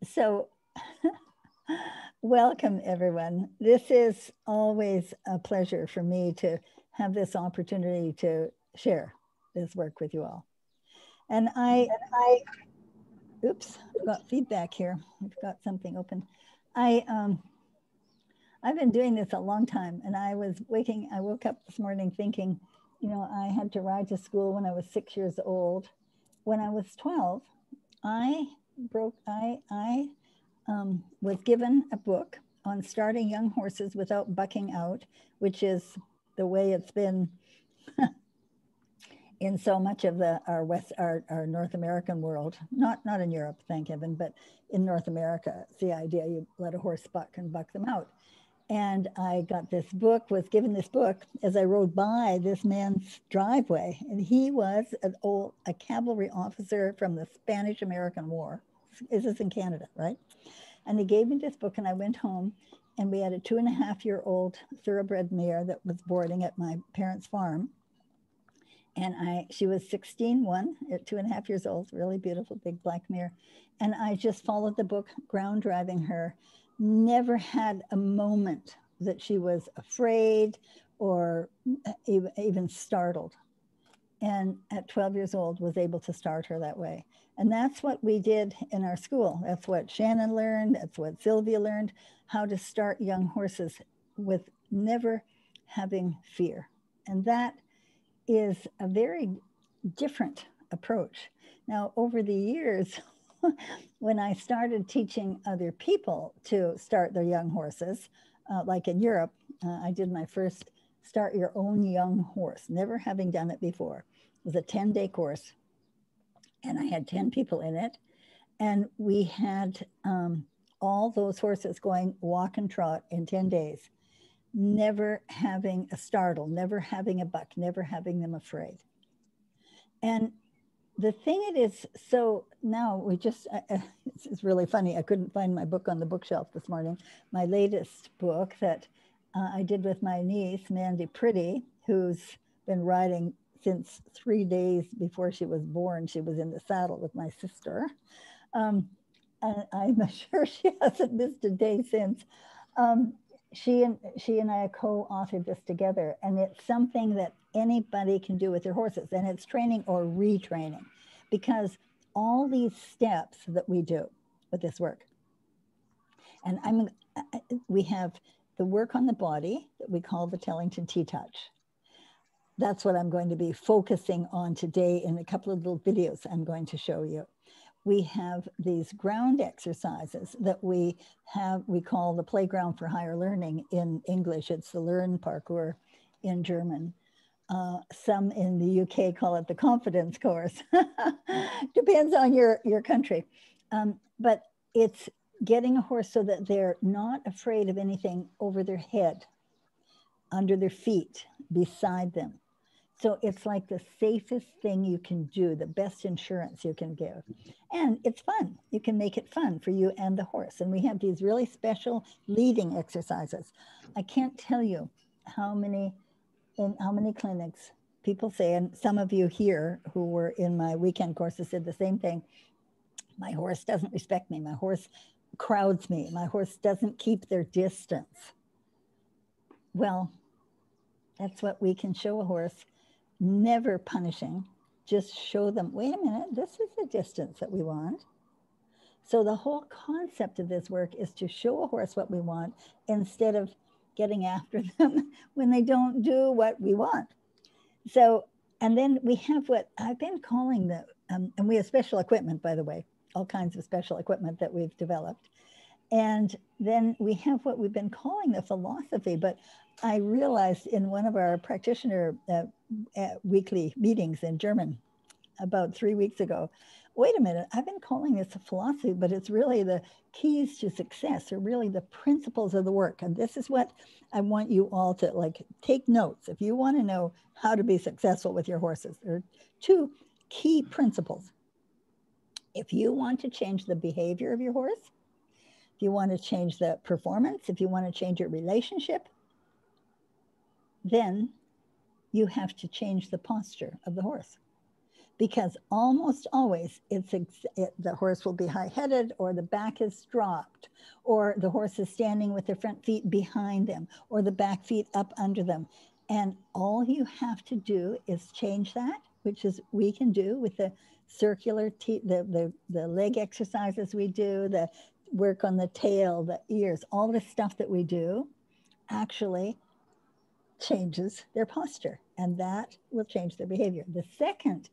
So welcome, everyone. This is always a pleasure for me to have this opportunity to share this work with you all. And oops, I've got feedback here. I've got something open. I've been doing this a long time, and I woke up this morning thinking, I had to ride to school when I was 6 years old. When I was 12, I was given a book on starting young horses without bucking out, which is the way it's been in so much of our North American world, not in Europe, thank heaven, but in North America. It's the idea you let a horse buck and buck them out. And I was given this book as I rode by this man's driveway. And he was a cavalry officer from the Spanish-American War. This is in Canada, right? And he gave me this book, and I went home, and we had a 2.5-year-old thoroughbred mare that was boarding at my parents' farm. And she was 16 at 2.5 years old, really beautiful, big black mare. And I just followed the book, ground driving her. Never had a moment that she was afraid or even startled. And at 12 years old, was able to start her that way. And that's what we did in our school. That's what Shannon learned. That's what Sylvia learned, how to start young horses with never having fear. And that is a very different approach. Now, over the years, when I started teaching other people to start their young horses, like in Europe, I did my first Start Your Own Young Horse, never having done it before. It was a 10-day course, and I had 10 people in it. And we had all those horses going walk and trot in 10 days, never having a startle, never having a buck, never having them afraid. And the thing it is, so now it's really funny. I couldn't find my book on the bookshelf this morning. My latest book that I did with my niece, Mandy, who's been riding since 3 days before she was born. She was in the saddle with my sister. And I'm sure she hasn't missed a day since. She and I co-authored this together, and it's something that anybody can do with their horses, and it's training or retraining, because all these steps that we do with this work, and we have the work on the body that we call the Tellington TTouch. That's what I'm going to be focusing on today in a couple of little videos I'm going to show you. We have these ground exercises that we call the playground for higher learning in English. It's the Lernparcours in German. Some in the UK call it the confidence course. Depends on your country. But it's getting a horse so that they're not afraid of anything over their head, under their feet, beside them. So it's like the safest thing you can do, the best insurance you can give. And it's fun. You can make it fun for you and the horse. And we have these really special leading exercises. I can't tell you how many clinics people say, and some of you here who were in my weekend courses said the same thing. My horse doesn't respect me. My horse crowds me. My horse doesn't keep their distance. Well, that's what we can show a horse. Never punishing, just show them, wait a minute, this is the distance that we want. So the whole concept of this work is to show a horse what we want instead of getting after them when they don't do what we want. So, and then we have what I've been calling and we have special equipment, by the way, all kinds of special equipment that we've developed. And then we have what we've been calling the philosophy, but I realized in one of our practitioner weekly meetings in German about 3 weeks ago, wait a minute, I've been calling this a philosophy, but it's really the keys to success, or really the principles of the work. And this is what I want you all to take notes. If you want to know how to be successful with your horses, there are 2 key principles. If you want to change the behavior of your horse, if you want to change the performance, if you want to change your relationship, then you have to change the posture of the horse. because almost always the horse will be high-headed, or the back is dropped, or the horse is standing with the front feet behind them, or the back feet up under them. And all you have to do is change that, which is we can do with the circular, the leg exercises we do, the work on the tail, the ears, all the stuff that we do actually changes their posture, and that will change their behavior. The second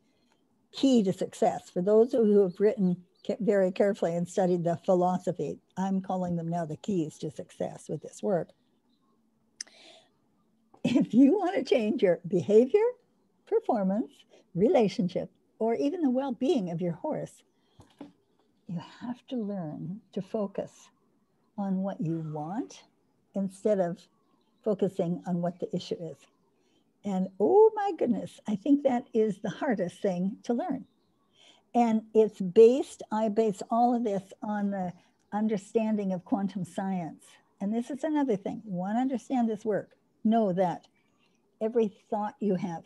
key to success, for those who have written very carefully and studied the philosophy, I'm calling them now the keys to success with this work. If you want to change your behavior, performance, relationship, or even the well-being of your horse, you have to learn to focus on what you want instead of focusing on what the issue is. And oh my goodness, I think that is the hardest thing to learn. And it's I base all of this on the understanding of quantum science. And this is another thing. You want to understand this work, know that every thought you have,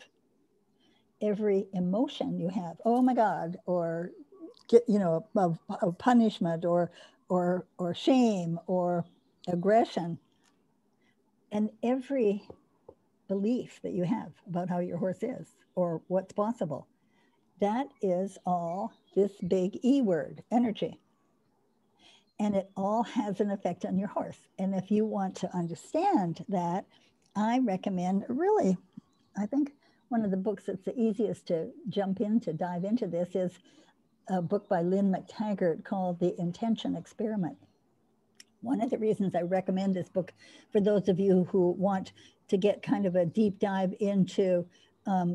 every emotion you have, oh my God, or of punishment or shame or aggression, and every belief that you have about how your horse is or what's possible, that is all this big E word, energy. And it all has an effect on your horse. And if you want to understand that, I recommend really, I think one of the books that's the easiest to jump into, dive into this, is a book by Lynn McTaggart called The Intention Experiment. One of the reasons I recommend this book for those of you who want to get kind of a deep dive into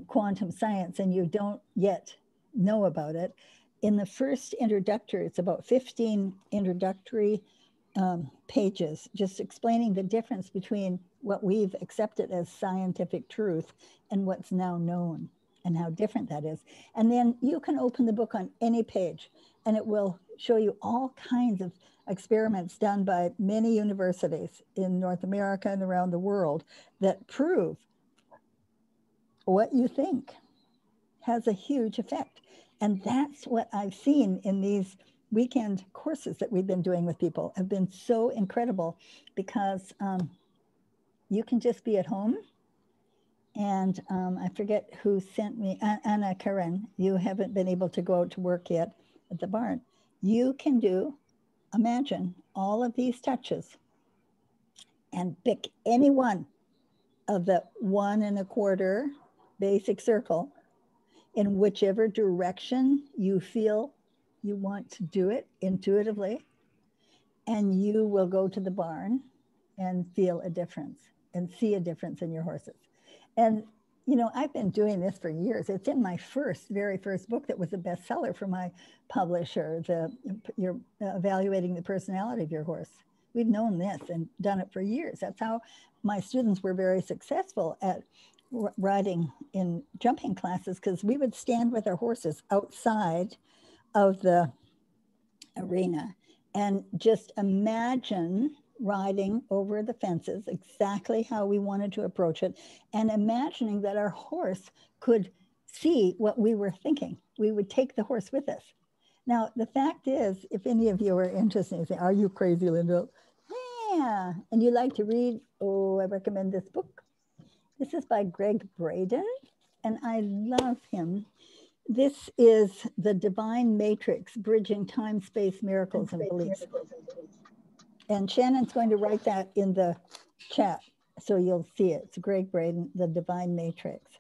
quantum science and you don't yet know about it, in the first introductory, it's about 15 introductory pages, just explaining the difference between what we've accepted as scientific truth and what's now known and how different that is. And then you can open the book on any page and it will show you all kinds of experiments done by many universities in North America and around the world that prove what you think has a huge effect. And that's what I've seen in these weekend courses that we've been doing with people, have been so incredible, because you can just be at home. And I forget who sent me, Anna Karen, you haven't been able to go out to work yet at the barn. You can imagine all of these touches and pick any one of the 1 1/4 basic circle in whichever direction you feel you want to do it intuitively, and you will go to the barn and feel a difference and see a difference in your horses. And you know, I've been doing this for years. It's in my very first book that was a bestseller for my publisher, you're evaluating the personality of your horse. We've known this and done it for years. That's how my students were very successful at riding in jumping classes, because we would stand with our horses outside of the arena and just imagine riding over the fences exactly how we wanted to approach it, and imagining that our horse could see what we were thinking. We would take the horse with us. Now, the fact is, if any of you are interested, you say, are you crazy, Linda? Yeah, and you like to read, I recommend this book. This is by Greg Braden, and I love him. This is The Divine Matrix, Bridging Time, Space, Miracles, and Beliefs. And Shannon's going to write that in the chat, so you'll see it. It's Greg Braden, The Divine Matrix.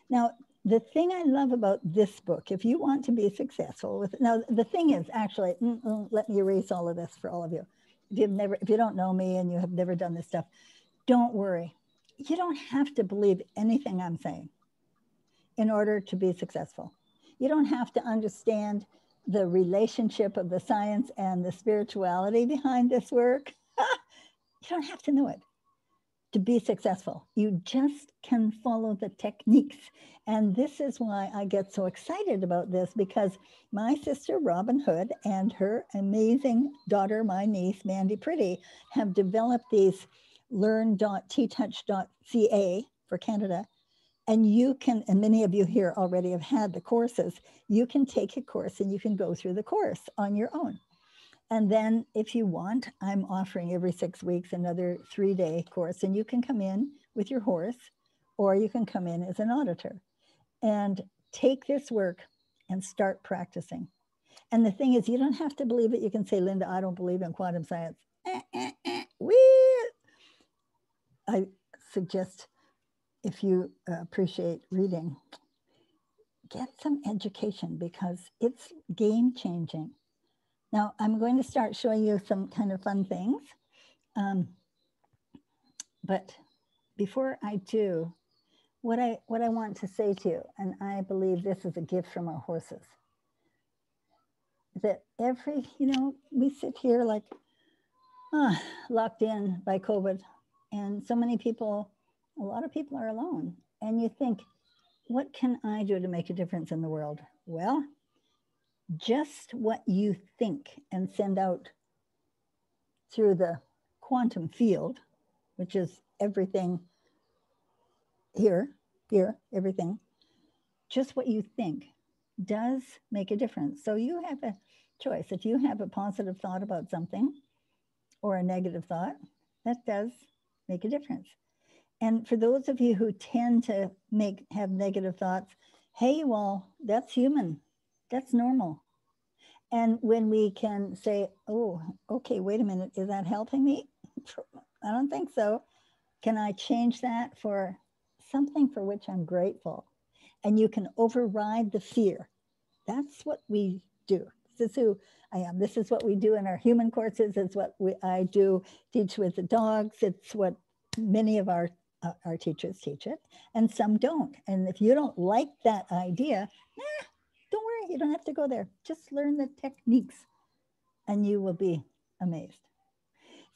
Now, the thing I love about this book, if you want to be successful with, now the thing is actually, let me erase all of this for all of you. If you don't know me and you have never done this stuff, don't worry. You don't have to believe anything I'm saying in order to be successful. You don't have to understand the relationship of the science and the spirituality behind this work. You don't have to know it to be successful. You just can follow the techniques. And this is why I get so excited about this, because my sister, Robyn Hood, and her amazing daughter, my niece, Mandy Pretty, have developed these learn.ttouch.ca for Canada. And you can, and many of you here already have had the courses, you can take a course and you can go through the course on your own. And then if you want, I'm offering every 6 weeks another 3-day course, and you can come in with your horse, or you can come in as an auditor and take this work and start practicing. And the thing is, you don't have to believe it. You can say, Linda, I don't believe in quantum science. I suggest, if you appreciate reading, get some education, because it's game changing. Now, I'm going to start showing you some kind of fun things. But before I do, what I want to say to you, and I believe this is a gift from our horses, that every, we sit here like locked in by COVID, and so many people, a lot of people are alone. And you think, what can I do to make a difference in the world? Well, just what you think and send out through the quantum field, which is everything here, everything, just what you think does make a difference. So you have a choice. If you have a positive thought about something or a negative thought, that does make a difference. And for those of you who tend to have negative thoughts, hey, well, that's human. That's normal. And when we can say, oh, okay, wait a minute, is that helping me? I don't think so. Can I change that for something for which I'm grateful? And you can override the fear. That's what we do. This is who I am. This is what we do in our human courses. It's what I teach with the dogs. It's what many of our teachers teach it, and some don't. And if you don't like that idea, don't worry, you don't have to go there. Just learn the techniques and you will be amazed.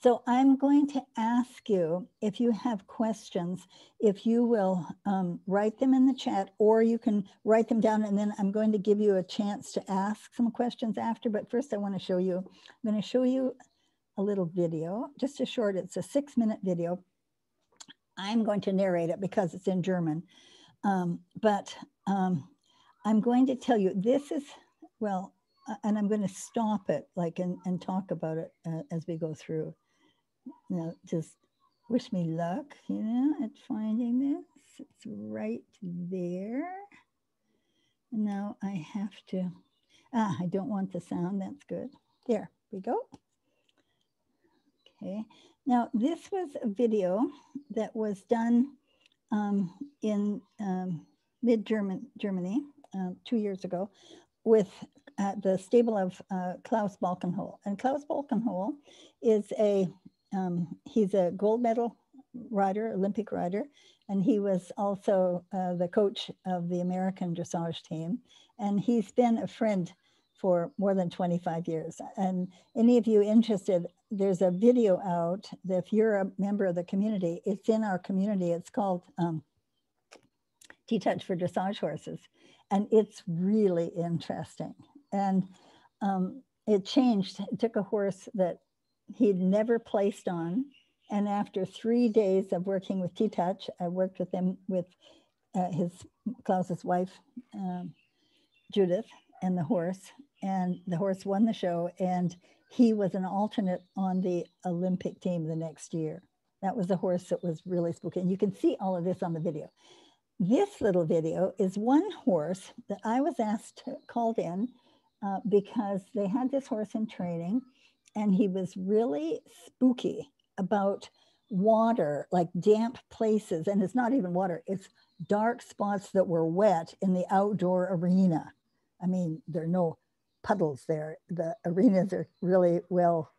So I'm going to ask you, if you have questions, if you will write them in the chat, or you can write them down, and then I'm going to give you a chance to ask some questions after. But first I want to show you, I'm going to show you a little video, just a short, it's a 6-minute video. I'm going to narrate it because it's in German. But I'm going to tell you, this is, well, and I'm going to stop it and talk about it as we go through. Now, just wish me luck, at finding this. It's right there. Now I have to, I don't want the sound, that's good. There we go. Okay, now this was a video that was done in mid-Germany 2 years ago with the stable of Klaus Balkenhol. And Klaus Balkenhol is he's a gold medal rider, Olympic rider, and he was also the coach of the American dressage team. And he's been a friend for more than 25 years. And any of you interested, there's a video out that if you're a member of the community, it's in our community. It's called TTouch for Dressage Horses. And it's really interesting. And it took a horse that he'd never placed on. And after 3 days of working with TTouch, I worked with him with Klaus's wife, Judith, and the horse won the show, and he was an alternate on the Olympic team the next year. That was a horse that was really spooky. And you can see all of this on the video. This little video is one horse that I was called in because they had this horse in training, and he was really spooky about water, like damp places. And it's not even water, it's dark spots that were wet in the outdoor arena. I mean, there are no puddles there. The arenas are really well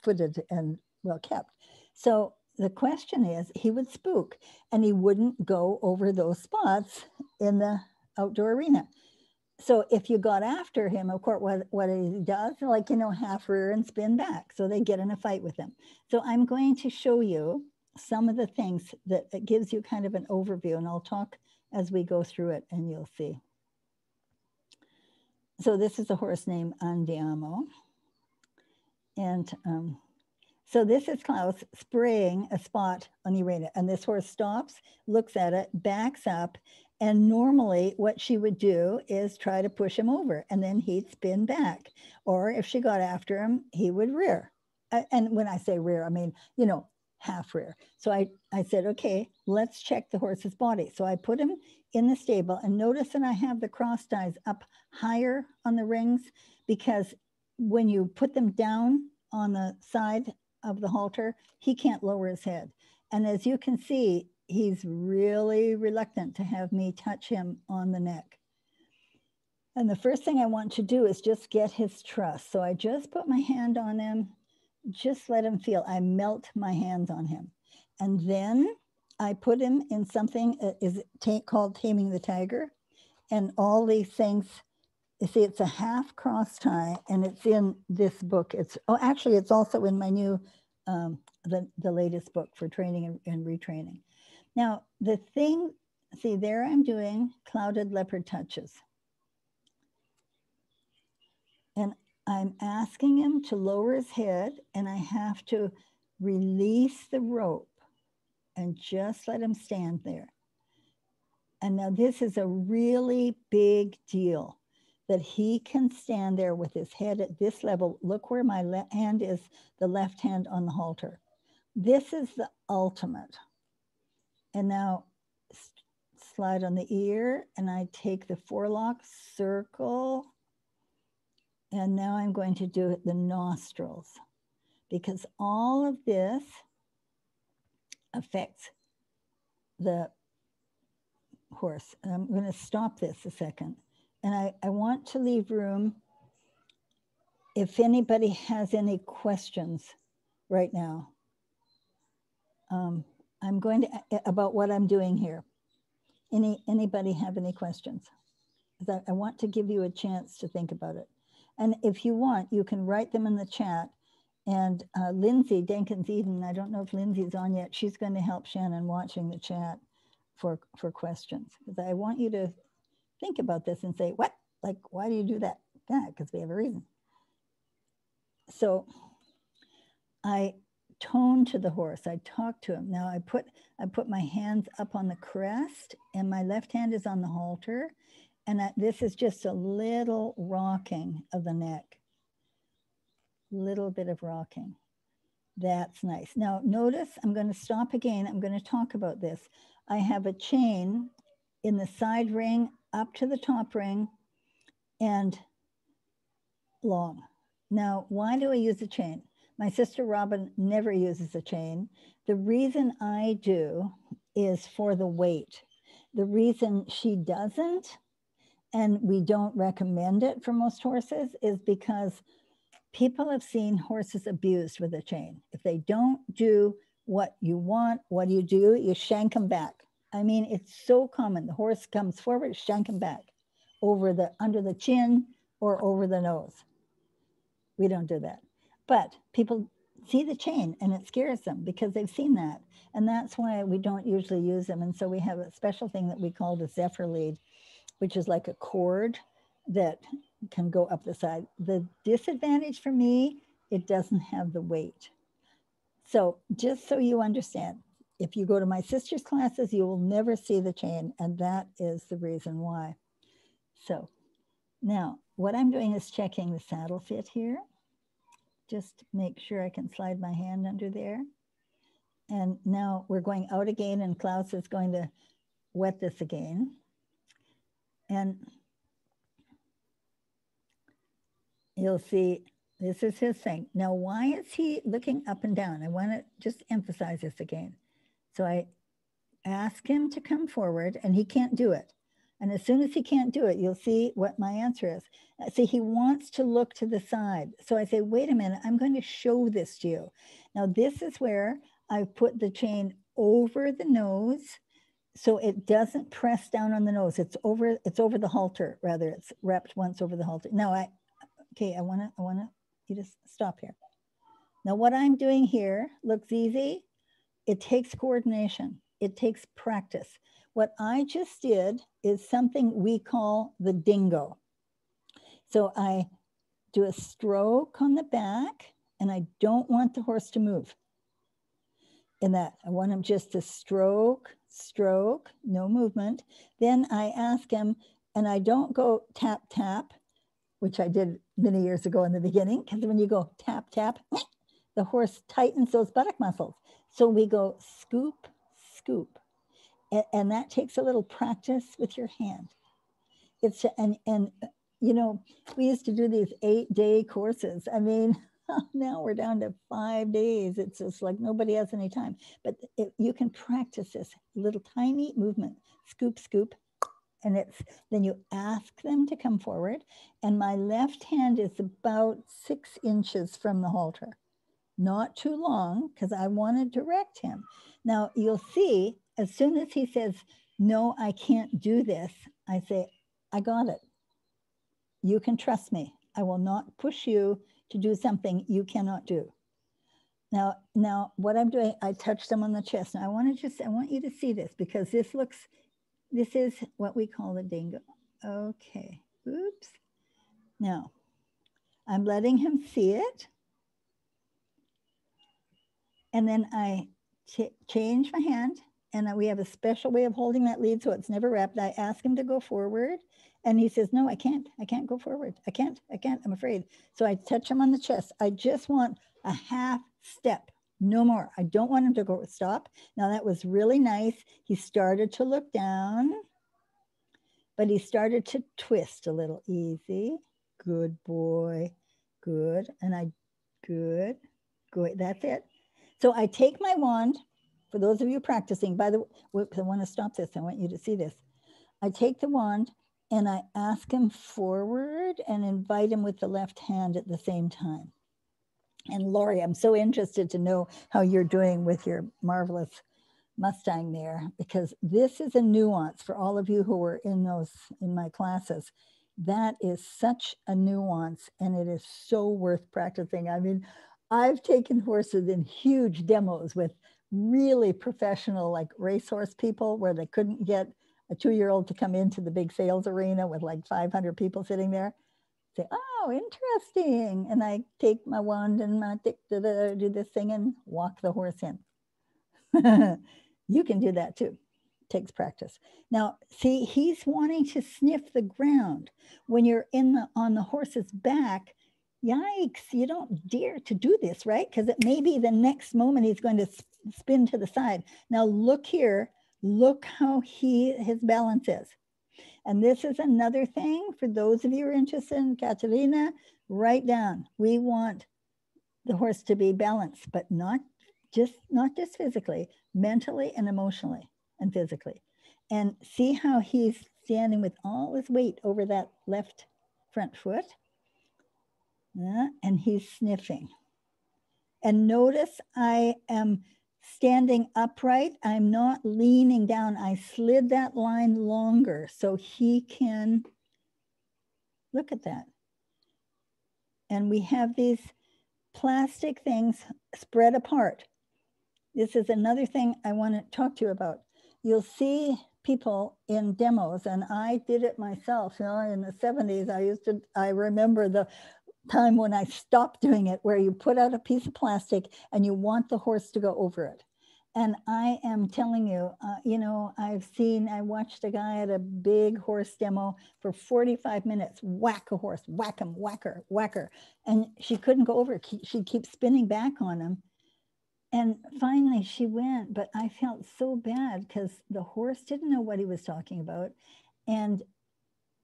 footed and well kept. So the question is, he would spook and he wouldn't go over those spots in the outdoor arena. So if you got after him, of course, what he does, half rear and spin back. So they get in a fight with him. So I'm going to show you some of the things that it gives you kind of an overview, and I'll talk as we go through it and you'll see. So this is a horse named Andiamo. And So this is Klaus spraying a spot on the arena, and this horse stops, looks at it, backs up, and normally what she would do is try to push him over, and then he'd spin back. Or if she got after him, he would rear. And when I say rear, I mean, you know, half rear. So I said, okay, let's check the horse's body. So I put him in the stable, and notice that I have the cross ties up higher on the rings, because when you put them down on the side of the halter, he can't lower his head. And as you can see, he's really reluctant to have me touch him on the neck. And the first thing I want to do is just get his trust. So I just put my hand on him, just let him feel. I melt my hands on him. And then I put him in something called Taming the Tiger. And all these things, you see, it's a half cross tie, and it's in this book. Actually, it's also in my new, the latest book for training and retraining. Now, the thing, see there I'm doing clouded leopard touches. And I'm asking him to lower his head, and I have to release the rope and just let him stand there. And now this is a really big deal, that he can stand there with his head at this level. Look where my hand is, the left hand on the halter. This is the ultimate. And now slide on the ear, and I take the forelock, circle, and now I'm going to do the nostrils, because all of this affects the horse. And I'm going to stop this a second. And I want to leave room if anybody has any questions right now. I'm going to, about what I'm doing here. Anybody have any questions? Because I want to give you a chance to think about it. And if you want, you can write them in the chat. And Lindsay Jenkins-Eden, I don't know if Lindsay's on yet, she's going to help Shannon watching the chat for questions. Because I want you to think about this and say, what? Like, why do you do that? Yeah, because we have a reason. So I tone to the horse. I talk to him. Now I put my hands up on the crest, and my left hand is on the halter. And this is just a little rocking of the neck. Little bit of rocking. That's nice. Now notice, I'm going to stop again. I'm going to talk about this. I have a chain in the side ring up to the top ring and long. Now, why do I use a chain? My sister Robyn never uses a chain. The reason I do is for the weight. The reason she doesn't, and we don't recommend it for most horses, is because people have seen horses abused with a chain. If they don't do what you want, what do? You shank them back. I mean, it's so common. The horse comes forward, shank them back under the chin or over the nose. We don't do that. But people see the chain and it scares them because they've seen that. And that's why we don't usually use them. And so we have a special thing that we call the Zephyr lead, which is like a cord that can go up the side. The disadvantage for me, it doesn't have the weight. So just so you understand, if you go to my sister's classes, you will never see the chain, and that is the reason why. So now what I'm doing is checking the saddle fit here. Just make sure I can slide my hand under there. And now we're going out again, and Klaus is going to wet this again. And you'll see, this is his thing. Now, why is he looking up and down? I want to just emphasize this again. So I ask him to come forward, and he can't do it. And as soon as he can't do it, you'll see what my answer is. See, he wants to look to the side. So I say, wait a minute, I'm going to show this to you. Now, this is where I put the chain over the nose so it doesn't press down on the nose. It's over the halter, rather. It's wrapped once over the halter. Now, I want you to stop here. Now, what I'm doing here looks easy. It takes coordination. It takes practice. What I just did is something we call the dingo. So I do a stroke on the back, and I don't want the horse to move. In that, I want him just to stroke, stroke, no movement. Then I ask him, and I don't go tap, tap, which I did many years ago in the beginning, because when you go tap, tap, the horse tightens those buttock muscles. So we go scoop, scoop. And that takes a little practice with your hand. It's, and you know, we used to do these 8-day courses. I mean, now we're down to 5 days. It's just like nobody has any time. But you can practice this little tiny movement, scoop, scoop. And it's, then you ask them to come forward. And my left hand is about 6 inches from the halter. Not too long, because I want to direct him. Now you'll see, as soon as he says, no, I can't do this, I say, I got it. You can trust me. I will not push you to do something you cannot do. Now what I'm doing, I touched him on the chest. Now I want you to see this, because this is what we call the dingo. Okay, oops. Now, I'm letting him see it. And then I change my hand, and we have a special way of holding that lead so it's never wrapped. I ask him to go forward, and he says, no, I can't go forward. I can't, I'm afraid. So I touch him on the chest. I just want a half step, no more. I don't want him to go stop. Now that was really nice. He started to look down, but he started to twist a little. Easy, good boy, good, and good, that's it. So I take my wand, for those of you practicing, by the way, I want to stop this, I want you to see this. I take the wand and I ask him forward and invite him with the left hand at the same time. And Lori, I'm so interested to know how you're doing with your marvelous Mustang there, because this is a nuance for all of you who were in my classes. That is such a nuance, and it is so worth practicing. I mean, I've taken horses in huge demos with really professional, like racehorse people, where they couldn't get a 2-year-old to come into the big sales arena with like 500 people sitting there. Say, oh, interesting. And I take my wand and I do this thing and walk the horse in. You can do that too. Takes practice. Now, see, he's wanting to sniff the ground. When you're on the horse's back, yikes, you don't dare to do this, right? Because it may be the next moment he's going to spin to the side. Now look here, look how his balance is. And this is another thing for those of you who are interested in Katerina, write down. We want the horse to be balanced, but not just physically, mentally and emotionally and physically. And see how he's standing with all his weight over that left front foot. And he's sniffing. And notice I am standing upright. I'm not leaning down. I slid that line longer so he can look at that. And we have these plastic things spread apart. This is another thing I want to talk to you about. You'll see people in demos, and I did it myself. You know, in the 70s, I remember the time when I stopped doing it, where you put out a piece of plastic and you want the horse to go over it. And I am telling you, you know, I watched a guy at a big horse demo for 45 minutes, whack a horse, whack him, whack her. And she couldn't go over. She'd keep spinning back on him. And finally she went, but I felt so bad because the horse didn't know what he was talking about. And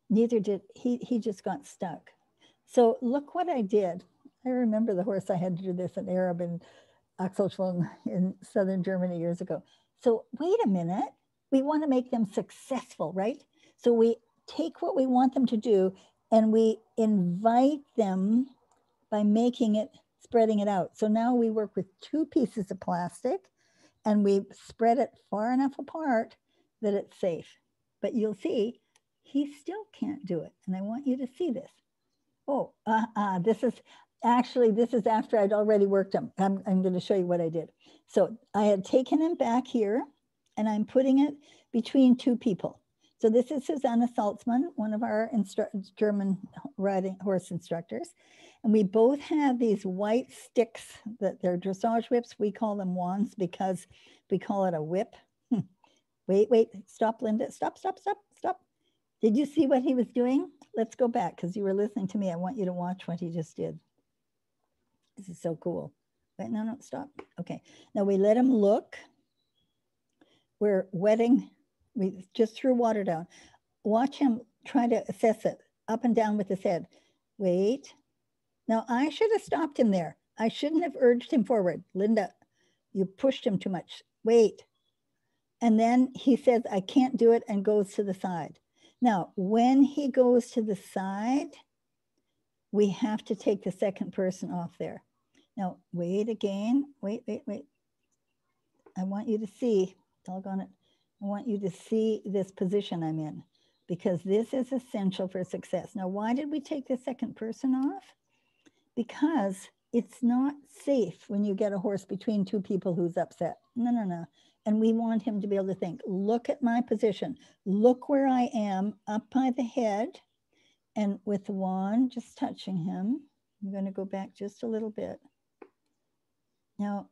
neither did he just got stuck. So look what I did. I remember the horse, I had to do this in Arab and Axelschwung in southern Germany years ago. So wait a minute, we want to make them successful, right? So we take what we want them to do and we invite them by spreading it out. So now we work with 2 pieces of plastic and we spread it far enough apart that it's safe. But you'll see, he still can't do it. And I want you to see this. Oh, this is after I'd already worked him. I'm going to show you what I did. So I had taken him back here and I'm putting it between 2 people. So this is Susanna Salzmann, one of our German riding horse instructors. And we both have these white sticks that they're dressage whips. We call them wands because we call it a whip. Wait, stop, Linda. Stop. Did you see what he was doing? Let's go back because you were listening to me. I want you to watch what he just did. This is so cool. Wait, no, stop. Okay. Now we let him look. We're wetting. We just threw water down. Watch him try to assess it up and down with his head. Wait. Now I should have stopped him there. I shouldn't have urged him forward. Linda, you pushed him too much. Wait. And then he says, I can't do it, and goes to the side. Now, when he goes to the side, we have to take the second person off there. Now, wait again. Wait. I want you to see, doggone it. I want you to see this position I'm in, because this is essential for success. Now, why did we take the second person off? Because it's not safe when you get a horse between two people who's upset. No. And we want him to be able to think, look at my position. Look where I am, up by the head. And with the wand, just touching him. I'm going to go back just a little bit. Now,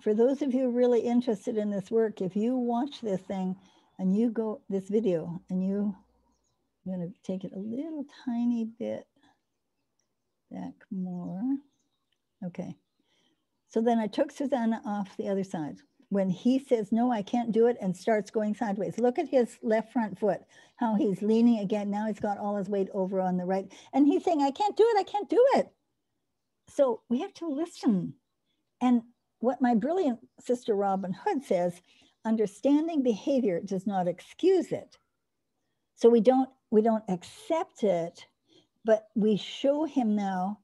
for those of you really interested in this work, if you watch this thing and you go, this video, and I'm going to take it a little tiny bit back more. Okay. So then I took Susanna off the other side. When he says, no, I can't do it, and starts going sideways. Look at his left front foot, how he's leaning again. Now he's got all his weight over on the right. And he's saying, I can't do it. So we have to listen. And what my brilliant sister Robyn Hood says, understanding behavior does not excuse it. So we don't accept it, but we show him now,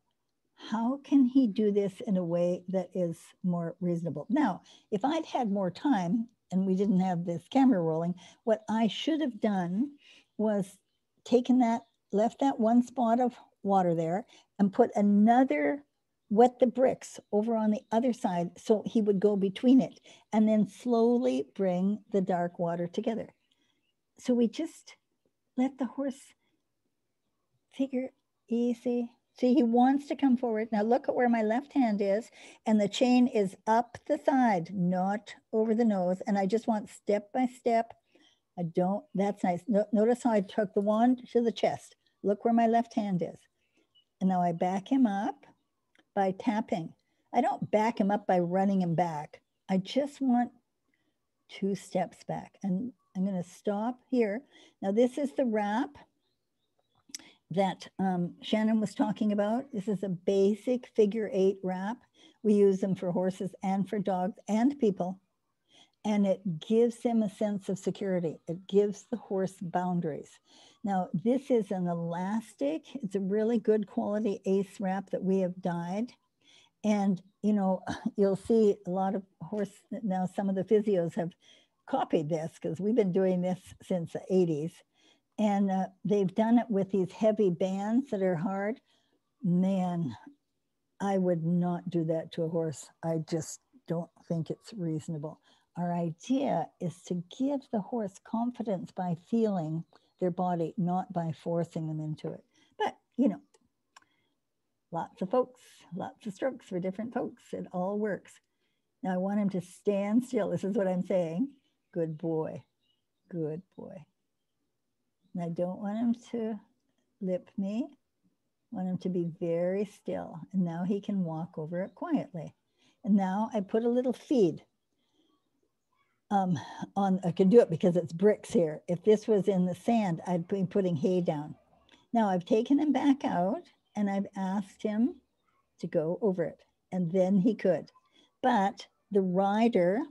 how can he do this in a way that is more reasonable? Now, if I'd had more time and we didn't have this camera rolling, what I should have done was taken that, left that one spot of water there and put another, wet the bricks over on the other side so he would go between it, and then slowly bring the dark water together. So we just let the horse figure easy. See, he wants to come forward. Now look at where my left hand is, and the chain is up the side, not over the nose. And I just want step by step. That's nice. Notice how I took the wand to the chest. Look where my left hand is. And now I back him up by tapping. I don't back him up by running him back. I just want 2 steps back. And I'm going to stop here. Now this is the wrap that Shannon was talking about. This is a basic figure 8 wrap. We use them for horses and for dogs and people. And it gives him a sense of security. It gives the horse boundaries. Now, this is an elastic. It's a really good quality Ace wrap that we have dyed. And, you know, you'll see a lot of horse, now some of the physios have copied this because we've been doing this since the 80s. And they've done it with these heavy bands that are hard. Man, I would not do that to a horse. I just don't think it's reasonable. Our idea is to give the horse confidence by feeling their body, not by forcing them into it. But, you know, lots of folks, lots of strokes for different folks. It all works. Now I want him to stand still. This is what I'm saying. Good boy. Good boy. And I don't want him to lip me. I want him to be very still. And now he can walk over it quietly. And now I put a little feed on, I can do it because it's bricks here. If this was in the sand, I'd be putting hay down. Now I've taken him back out and I've asked him to go over it. And then he could. But the rider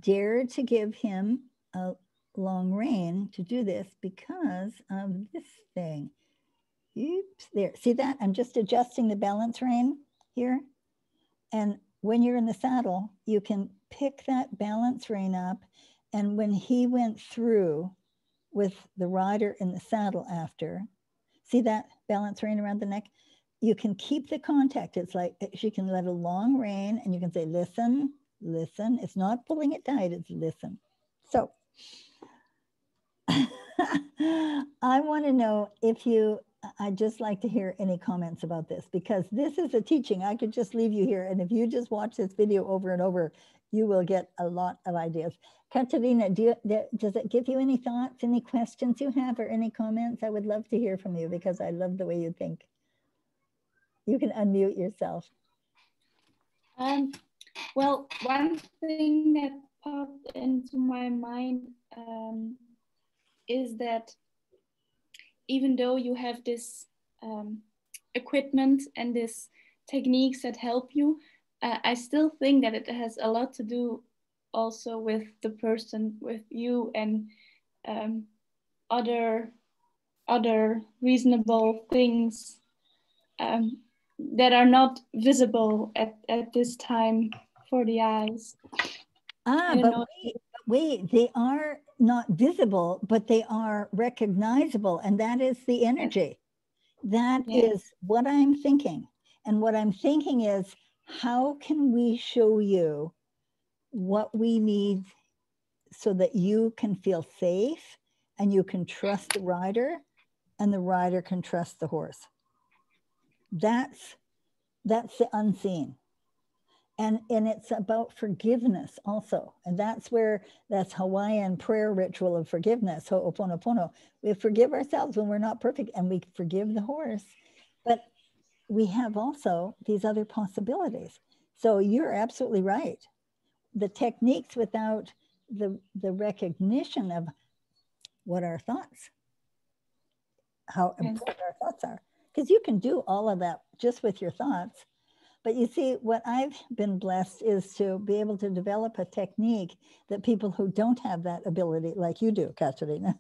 dared to give him a long rein to do this because of this thing. Oops, there. See that? I'm just adjusting the balance rein here. And when you're in the saddle, you can pick that balance rein up. And when he went through with the rider in the saddle after, see that balance rein around the neck? You can keep the contact. It's like she can let a long rein and you can say, listen, listen. It's not pulling it tight, it's listen. So I want to know if you I'd just like to hear any comments about this, because this is a teaching. I could just leave you here, and if you just watch this video over and over, you will get a lot of ideas. Katerina, does it give you any thoughts, any questions you have, or any comments? I would love to hear from you, because I love the way you think. You can unmute yourself. Well, one thing that popped into my mind is that even though you have this equipment and these techniques that help you, I still think that it has a lot to do also with the person, with you, and other reasonable things that are not visible at this time for the eyes. But wait, they are not visible, but they are recognizable, and that is the energy. That is what I'm thinking. And what I'm thinking is, how can we show you what we need so that you can feel safe and you can trust the rider and the rider can trust the horse? That's the unseen. And it's about forgiveness also. And that's Hawaiian prayer ritual of forgiveness, ho'oponopono. We forgive ourselves when we're not perfect, and we forgive the horse. But we have also these other possibilities. So you're absolutely right. The techniques without the recognition of what our thoughts, how important our thoughts are. Because you can do all of that just with your thoughts. But you see, what I've been blessed is to be able to develop a technique that people who don't have that ability, like you do, Katerina,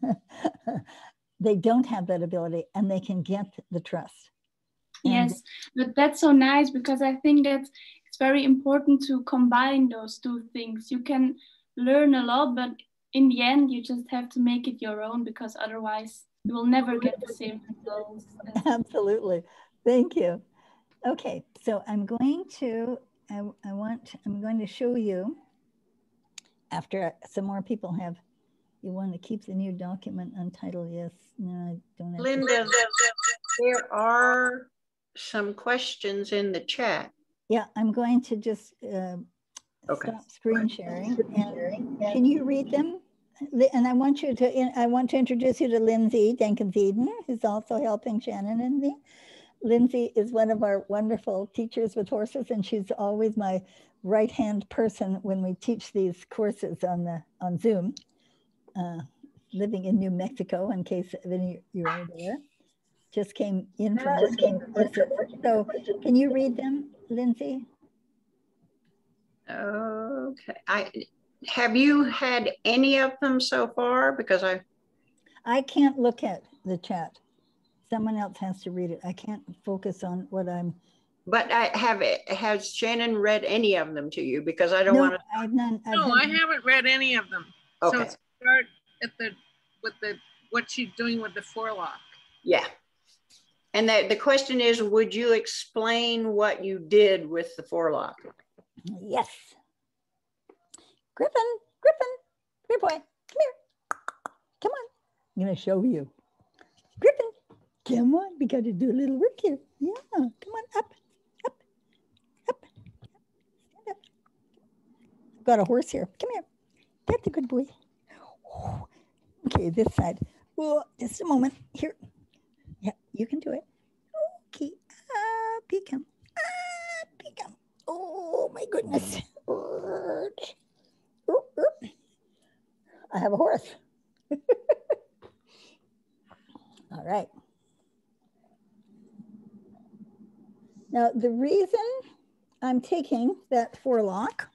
they don't have that ability, and they can get the trust. Yes, but that's so nice, because I think that it's very important to combine those two things. You can learn a lot, but in the end, you just have to make it your own, because otherwise you will never get the same results. Absolutely. Thank you. Okay, so I'm going to show you, after some more people have, you want to keep the new document untitled? Yes. No, I don't have Linda, there are some questions in the chat. Yeah, I'm going to just stop screen sharing. And can you read them? And I want to introduce you to Lindsay Tellington, who's also helping Shannon and me. Lindsay is one of our wonderful teachers with horses, and she's always my right-hand person when we teach these courses on Zoom. Living in New Mexico, in case any you are there. Just came in from courses. So can you read them, Lindsay? Okay. Have you had any of them so far? Because I can't look at the chat. Someone else has to read it. I can't focus on what I'm. But has Shannon read any of them to you? Because I don't want to. I've none. I haven't read any of them. Okay. So start at what she's doing with the forelock. Yeah. And the question is, would you explain what you did with the forelock? Yes. Griffin, here boy, come here. Come on, I'm gonna show you. Griffin, come on, we gotta do a little work here. Yeah, come on, up. Stand up. I've got a horse here, come here. That's a good boy. Okay, this side. Oh, just a moment, here. Yeah, you can do it. Okay, up you come. Oh my goodness. I have a horse. All right. Now, the reason I'm taking that forelock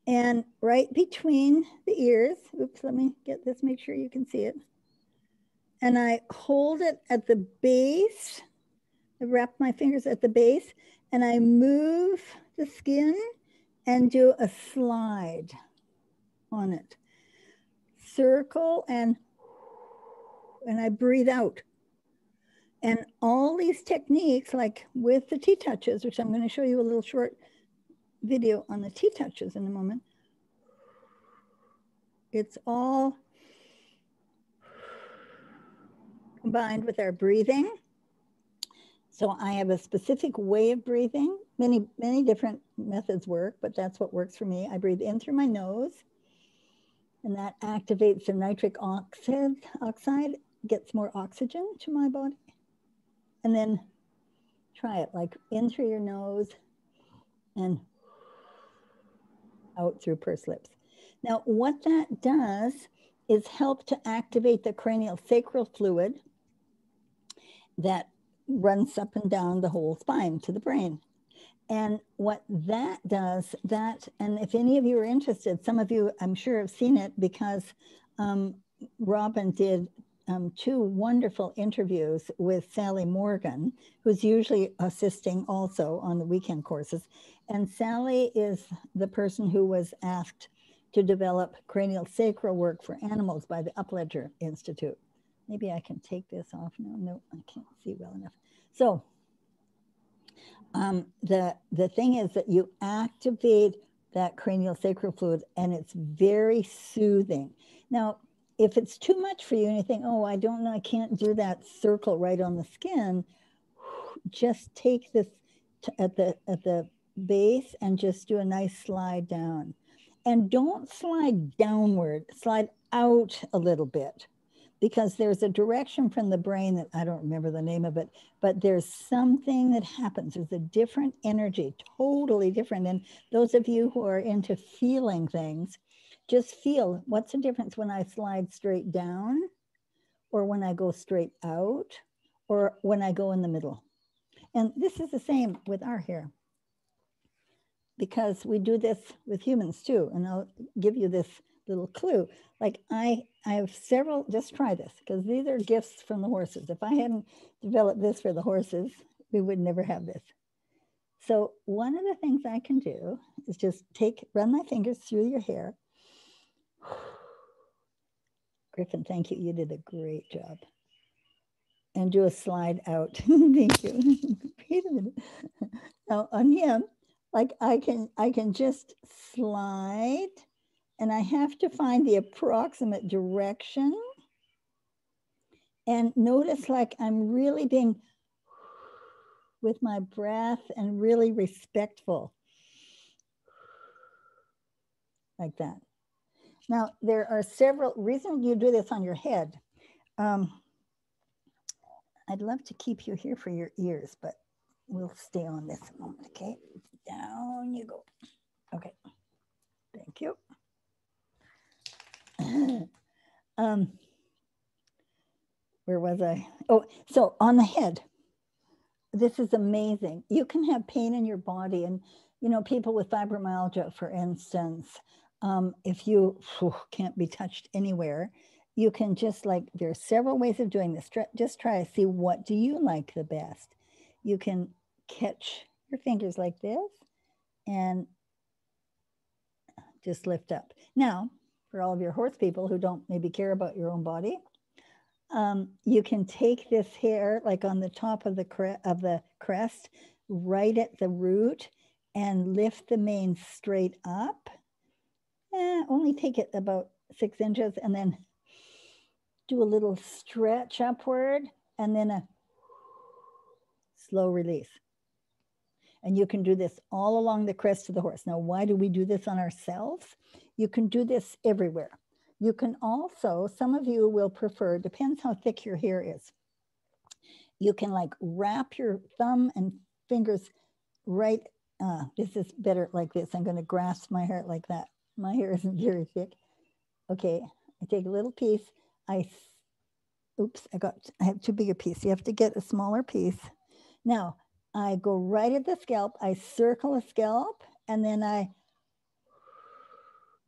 and right between the ears, oops, let me get this, make sure you can see it. And I hold it at the base. I wrap my fingers at the base and I move the skin and do a slide on it. Circle and I breathe out. And all these techniques, like with the TTouches, which I'm going to show you a little short video on the TTouches in a moment. It's all combined with our breathing. So I have a specific way of breathing. Many different methods work, but that's what works for me. I breathe in through my nose, and that activates the nitric oxide, gets more oxygen to my body. And then try it, like in through your nose and out through pursed lips. Now, what that does is help to activate the cranial sacral fluid that runs up and down the whole spine to the brain. And what that does, and if any of you are interested, some of you I'm sure have seen it because Robyn did 2 wonderful interviews with Sally Morgan, who's usually assisting also on the weekend courses. And Sally is the person who was asked to develop cranial sacral work for animals by the Upledger Institute. Maybe I can take this off now. No, I can't see well enough. So the thing is that you activate that cranial sacral fluid, and it's very soothing. Now, if it's too much for you and you think, oh, I don't know, I can't do that circle right on the skin, just take this at the base and just do a nice slide down. And don't slide downward, slide out a little bit, because there's a direction from the brain that I don't remember the name of it, but there's something that happens. There's a different energy, totally different. And those of you who are into feeling things, just feel what's the difference when I slide straight down, or when I go straight out, or when I go in the middle. And this is the same with our hair, because we do this with humans too. And I'll give you this little clue. Like I have several, just try this, because these are gifts from the horses. If I hadn't developed this for the horses, we would never have this. So one of the things I can do is just run my fingers through your hair. Griffin, thank you. You did a great job. And do a slide out. Thank you. Wait a minute. Now on him, like I can just slide, and I have to find the approximate direction. And notice, like, I'm really being with my breath and really respectful, like that. Now, there are several reasons you do this on your head. I'd love to keep you here for your ears, but we'll stay on this a moment, okay? Down you go. Okay, thank you. Where was I? Oh, so on the head, this is amazing. You can have pain in your body, and you know, people with fibromyalgia, for instance, if you can't be touched anywhere, you can just, like, there are several ways of doing this. Just try to see, what do you like the best? You can catch your fingers like this and just lift up. Now, for all of your horse people who don't maybe care about your own body, you can take this hair, like on the top of the crest, right at the root, and lift the mane straight up. Only take it about 6 inches, and then do a little stretch upward, and then a slow release. And you can do this all along the crest of the horse. Now, why do we do this on ourselves? You can do this everywhere. You can also, some of you will prefer, depends how thick your hair is. You can, like, wrap your thumb and fingers right, this is better like this. I'm going to grasp my hair like that. My hair isn't very thick. Okay, I take a little piece. Oops, I have too big a piece. You have to get a smaller piece. Now, I go right at the scalp. I circle a scalp, and then I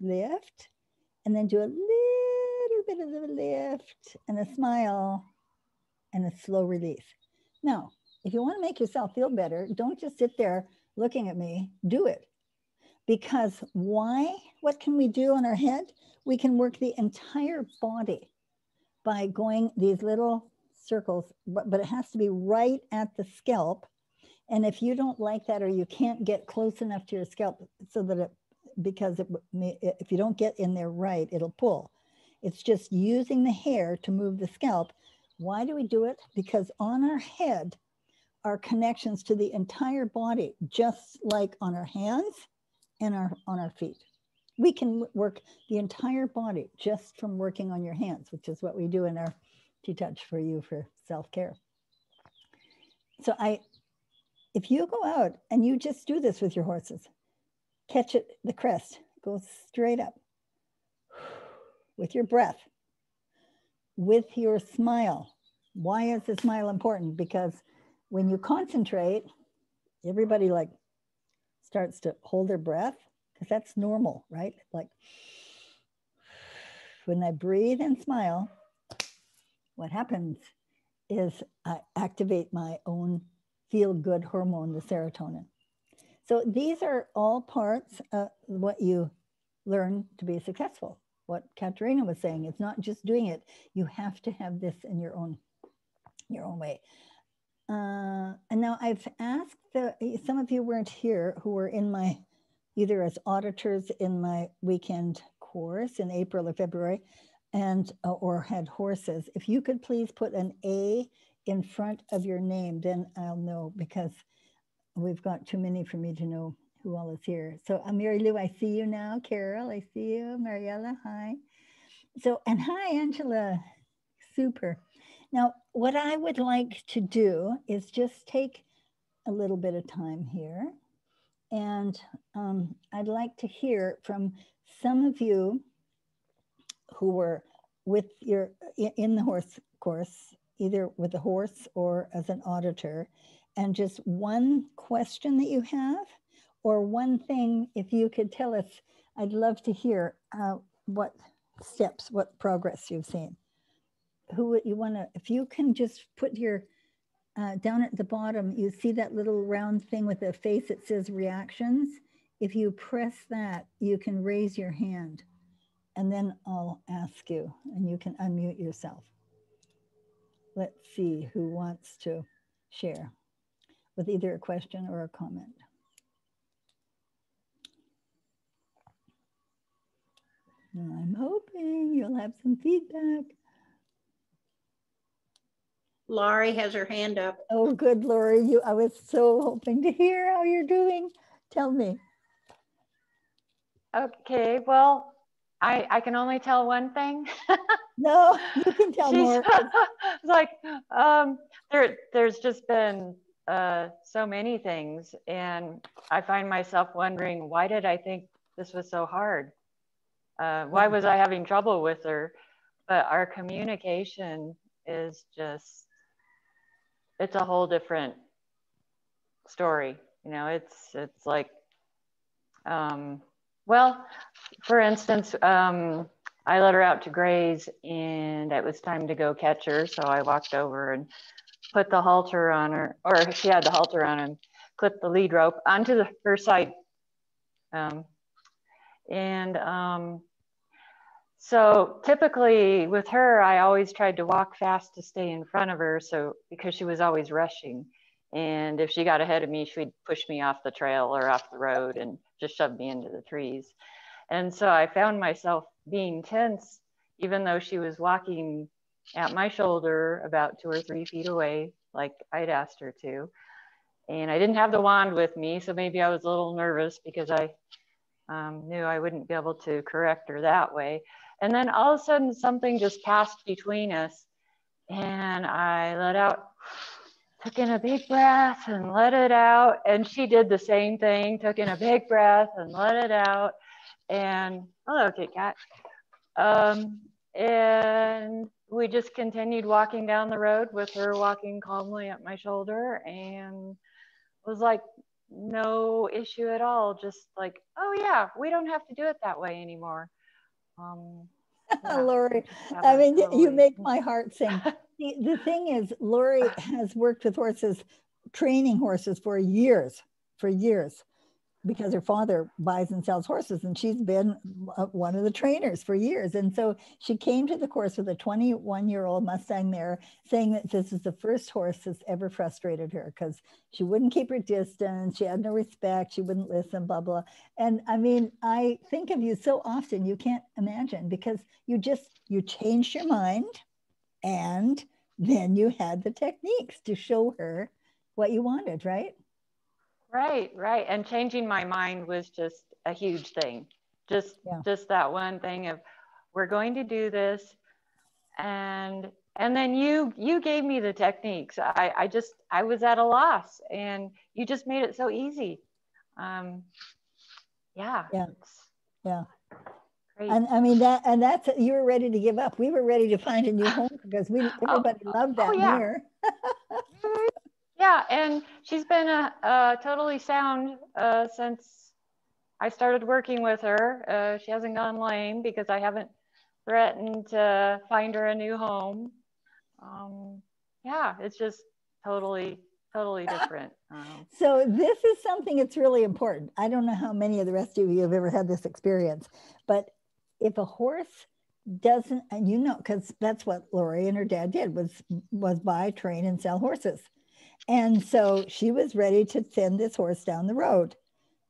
lift, and then do a little bit of a lift and a smile and a slow release. Now, if you want to make yourself feel better, don't just sit there looking at me. Do it. Because why? What can we do on our head? We can work the entire body by going these little circles, but it has to be right at the scalp. And if you don't like that, or you can't get close enough to your scalp so that if you don't get in there right, it'll pull. It's just using the hair to move the scalp. Why do we do it? Because on our head are connections to the entire body, just like on our hands and on our feet. We can work the entire body just from working on your hands, which is what we do in our TTouch for You for self-care. So if you go out and you just do this with your horses, catch it, the crest, go straight up with your breath, with your smile. Why is the smile important? Because when you concentrate, everybody like starts to hold their breath, because that's normal, right? Like when I breathe and smile, what happens is I activate my own feel-good hormone, the serotonin. So these are all parts of what you learn to be successful. What Katerina was saying, it's not just doing it. You have to have this in your own way. And now I've asked, some of you weren't here who were in my, either as auditors in my weekend course in April or February, and or had horses. If you could please put an A in front of your name, then I'll know, because we've got too many for me to know who all is here. So Mary Lou, I see you now. Carol, I see you. Mariella, hi. So, and hi, Angela. Super. Now, what I would like to do is just take a little bit of time here. And I'd like to hear from some of you who were with your, in the horse course, either with a horse or as an auditor, and just one question that you have, or one thing, if you could tell us, I'd love to hear what steps, what progress you've seen. Who you want to, if you can just put your, down at the bottom, you see that little round thing with a face that says reactions. If you press that, you can raise your hand, and then I'll ask you, and you can unmute yourself. Let's see who wants to share with either a question or a comment. I'm hoping you'll have some feedback. Laurie has her hand up. Oh, good, Lori. I was so hoping to hear how you're doing. Tell me. Okay, well, I can only tell one thing. No, you can tell more. Like, there's just been so many things, and I find myself wondering, why did I think this was so hard? Why was I having trouble with her? But our communication is just, it's a whole different story. You know, it's like, well, for instance, I let her out to graze, and it was time to go catch her. So I walked over and put the halter on her, or she had the halter on, and clipped the lead rope onto her side. So typically with her, I always tried to walk fast to stay in front of her. So because she was always rushing, and if she got ahead of me, she'd push me off the trail or off the road and just shove me into the trees. And so I found myself being tense, even though she was walking at my shoulder about 2 or 3 feet away, like I'd asked her to. And I didn't have the wand with me, so maybe I was a little nervous because I knew I wouldn't be able to correct her that way. And then all of a sudden, something just passed between us, and I let out, took in a big breath and let it out. And she did the same thing, took in a big breath and let it out. And hello, Kit Kat. And we just continued walking down the road with her walking calmly at my shoulder, and it was like no issue at all. Just like, oh yeah, we don't have to do it that way anymore. Yeah, Lori, I mean, you make my heart sing. The thing is, Lori has worked with horses, training horses for years, because her father buys and sells horses, and she's been one of the trainers for years. And so she came to the course with a 21-year-old Mustang mare, saying that this is the first horse that's ever frustrated her, because she wouldn't keep her distance, she had no respect, she wouldn't listen, blah, blah. And I mean, I think of you so often, you can't imagine, because you changed your mind, and then you had the techniques to show her what you wanted, right? Right, right. And changing my mind was just a huge thing. Just that one thing of, we're going to do this. And then you gave me the techniques. I was at a loss, and you just made it so easy. Yeah. Great. And I mean that's you were ready to give up. We were ready to find a new home because everybody loved that mirror. Yeah, and she's been totally sound since I started working with her. She hasn't gone lame because I haven't threatened to find her a new home. Yeah, it's just totally different. So this is something that's really important. I don't know how many of the rest of you have ever had this experience, but if a horse doesn't, and you know, because that's what Lori and her dad did, was buy, train, and sell horses. And so she was ready to send this horse down the road,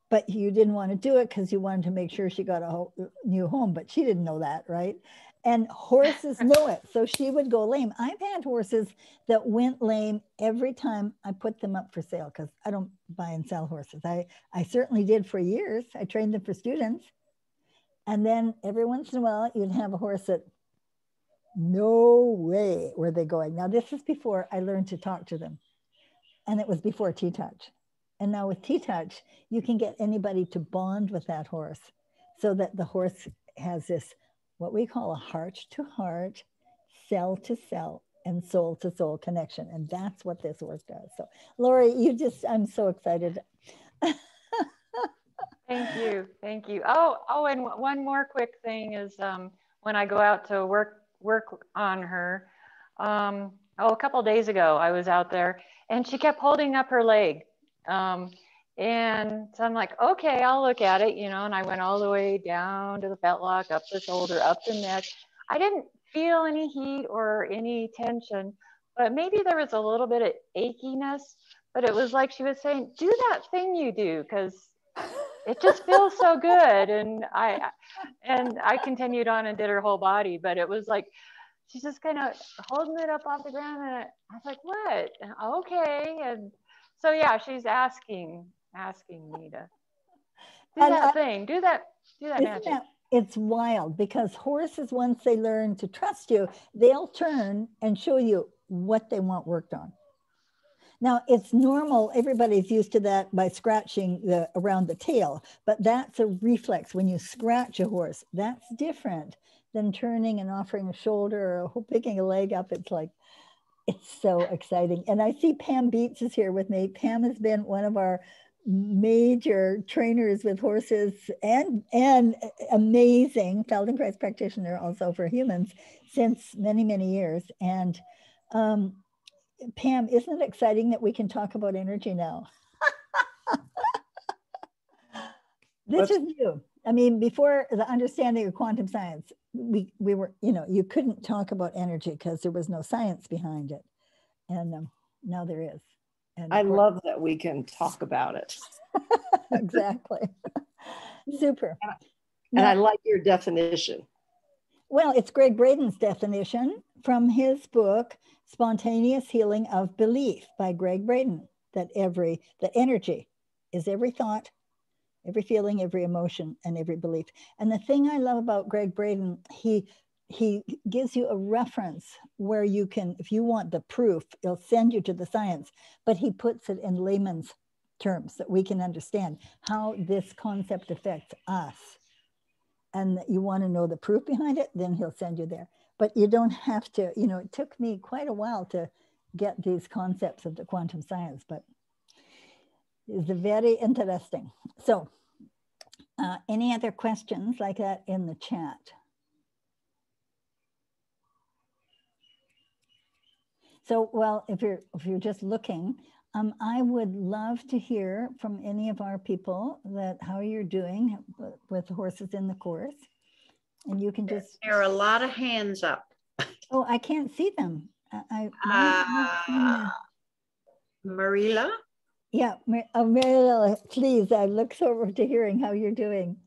but you didn't want to do it because you wanted to make sure she got a new home, but she didn't know that, right? And horses know it. So she would go lame. I've had horses that went lame every time I put them up for sale, because I don't buy and sell horses. I certainly did for years. I trained them for students. And then every once in a while, you'd have a horse that, no way were they going. Now, this is before I learned to talk to them. And it was before TTouch. And now with TTouch, you can get anybody to bond with that horse so that the horse has this, what we call a heart-to-heart, cell-to-cell, and soul-to-soul connection. And that's what this work does. So, Lori, I'm so excited. Thank you. Oh, and one more quick thing is when I go out to work on her, a couple of days ago, I was out there and she kept holding up her leg. And so I'm like, okay, I'll look at it, and I went all the way down to the fetlock, up the shoulder, up the neck. I didn't feel any heat or any tension, but maybe there was a little bit of achiness, but it was like she was saying, do that thing you do, because it just feels so good. And I continued on and did her whole body, but it was like, she's just kind of holding it up off the ground. And I was like, what? And, okay. And so, yeah, she's asking me to do that thing, do that magic. It's wild, because horses, once they learn to trust you, they'll turn and show you what they want worked on. Now, it's normal. Everybody's used to that by scratching around the tail, but that's a reflex. When you scratch a horse, that's different than turning and offering a shoulder or picking a leg up. It's so exciting. And I see Pam Beats is here with me. Pam has been one of our major trainers with horses and amazing Feldenkrais practitioner also for humans since many, many years. And Pam, isn't it exciting that we can talk about energy now? This is new. I mean, before the understanding of quantum science, we were, you couldn't talk about energy because there was no science behind it. And now there is. And I love that we can talk about it. Exactly. Super. And I like your definition. Well, it's Greg Braden's definition from his book, Spontaneous Healing of Belief by Greg Braden, that energy is every thought, every feeling, every emotion, and every belief. And the thing I love about Greg Braden, he gives you a reference where you can, if you want the proof, he'll send you to the science, but he puts it in layman's terms that we can understand how this concept affects us. And you want to know the proof behind it, then he'll send you there. But you don't have to, it took me quite a while to get these concepts of the quantum science, but it's very interesting. So any other questions like that in the chat? So, well, if you're just looking, I would love to hear from any of our people how you're doing with horses in the course. And you can just... There are a lot of hands up. Oh, I can't see them. Marilla? Yeah, Marilla, please, I look forward to hearing how you're doing.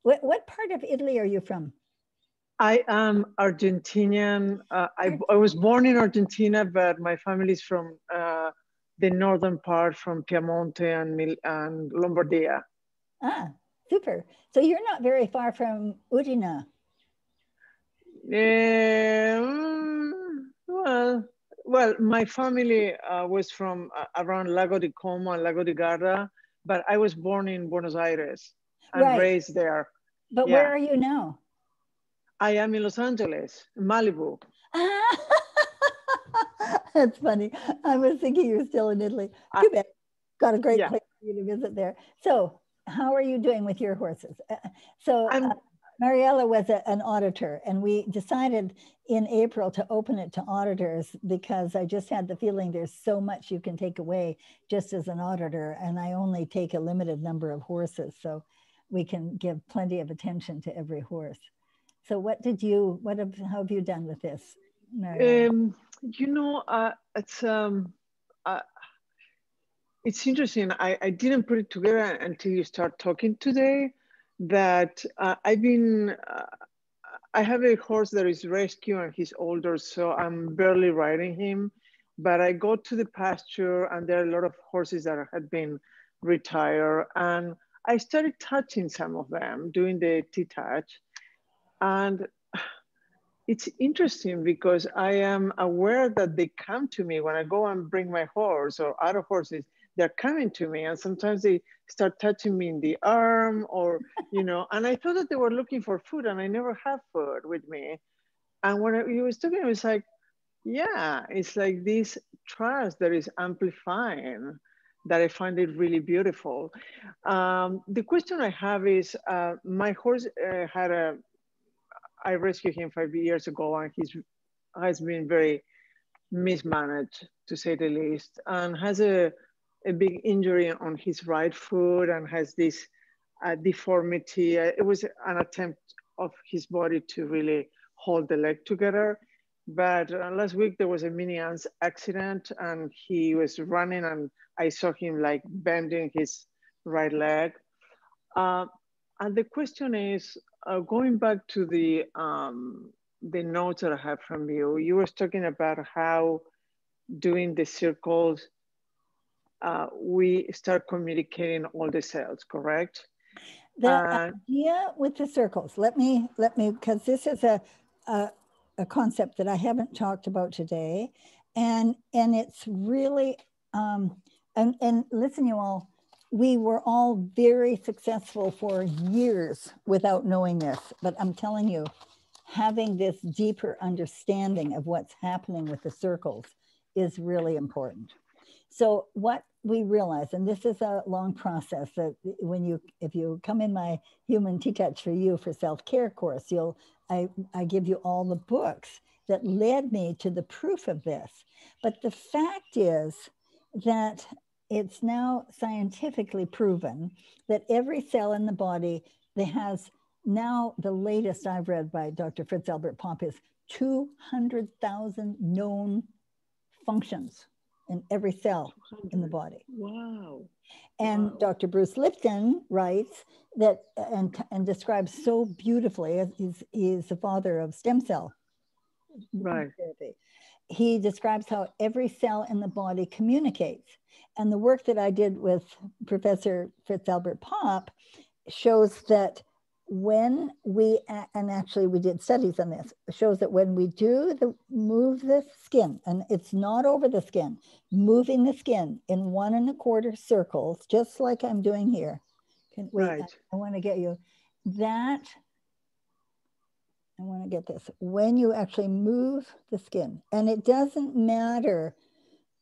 What part of Italy are you from? I am Argentinian. I was born in Argentina, but my family is from the northern part, from Piemonte and Lombardia. Ah, super. So you're not very far from Udine. Well, my family was from around Lago di Como and Lago di Garda, but I was born in Buenos Aires and raised there. But where are you now? I am in Los Angeles, Malibu. That's funny. I was thinking you were still in Italy. Too bad. Got a great place for you to visit there. So how are you doing with your horses? Mariella was an auditor, and we decided in April to open it to auditors because I just had the feeling there's so much you can take away just as an auditor, and I only take a limited number of horses, so we can give plenty of attention to every horse. So how have you done with this, Mariella? You know, it's interesting. I didn't put it together until you start talking today. That I have a horse that is rescue and he's older, so I'm barely riding him. But I go to the pasture and there are a lot of horses that had been retired, and I started touching some of them, doing the TTouch. And it's interesting because I am aware that they come to me when I go and bring my horse or other horses. They're coming to me, and sometimes they start touching me in the arm, or and I thought that they were looking for food, and I never have food with me. And when he was talking, I was like, yeah, it's like this trust that is amplifying, that I find it really beautiful. The question I have is, my horse I rescued him 5 years ago, and he has been very mismanaged, to say the least, and has a big injury on his right foot and has this deformity. It was an attempt of his body to really hold the leg together. But last week there was a mini accident and he was running and I saw him like bending his right leg. And the question is, going back to the notes that I have from you, you were talking about how doing the circles, we start communicating all the cells, correct? The idea with the circles, let me, because this is a concept that I haven't talked about today. And it's really, and listen, you all, we were all very successful for years without knowing this, but I'm telling you, having this deeper understanding of what's happening with the circles is really important. So what we realize, and this is a long process, that if you come in my Human TTouch for You for Self-Care course, I give you all the books that led me to the proof of this. But the fact is that it's now scientifically proven that every cell in the body that has, now the latest I've read by Dr. Fritz Albert Popp, is 200,000 known functions in every cell in the body. Wow. And wow. Dr. Bruce Lipton writes that, and describes so beautifully, as he's the father of stem cell therapy. He describes how every cell in the body communicates. And the work that I did with Professor Fritz Albert Popp shows that when we, and actually we did studies on this, shows that when we move the skin, and it's not over the skin, moving the skin in 1 1/4 circles, just like I'm doing here. Wait, I want to get you that. I want to get this. When you actually move the skin, and it doesn't matter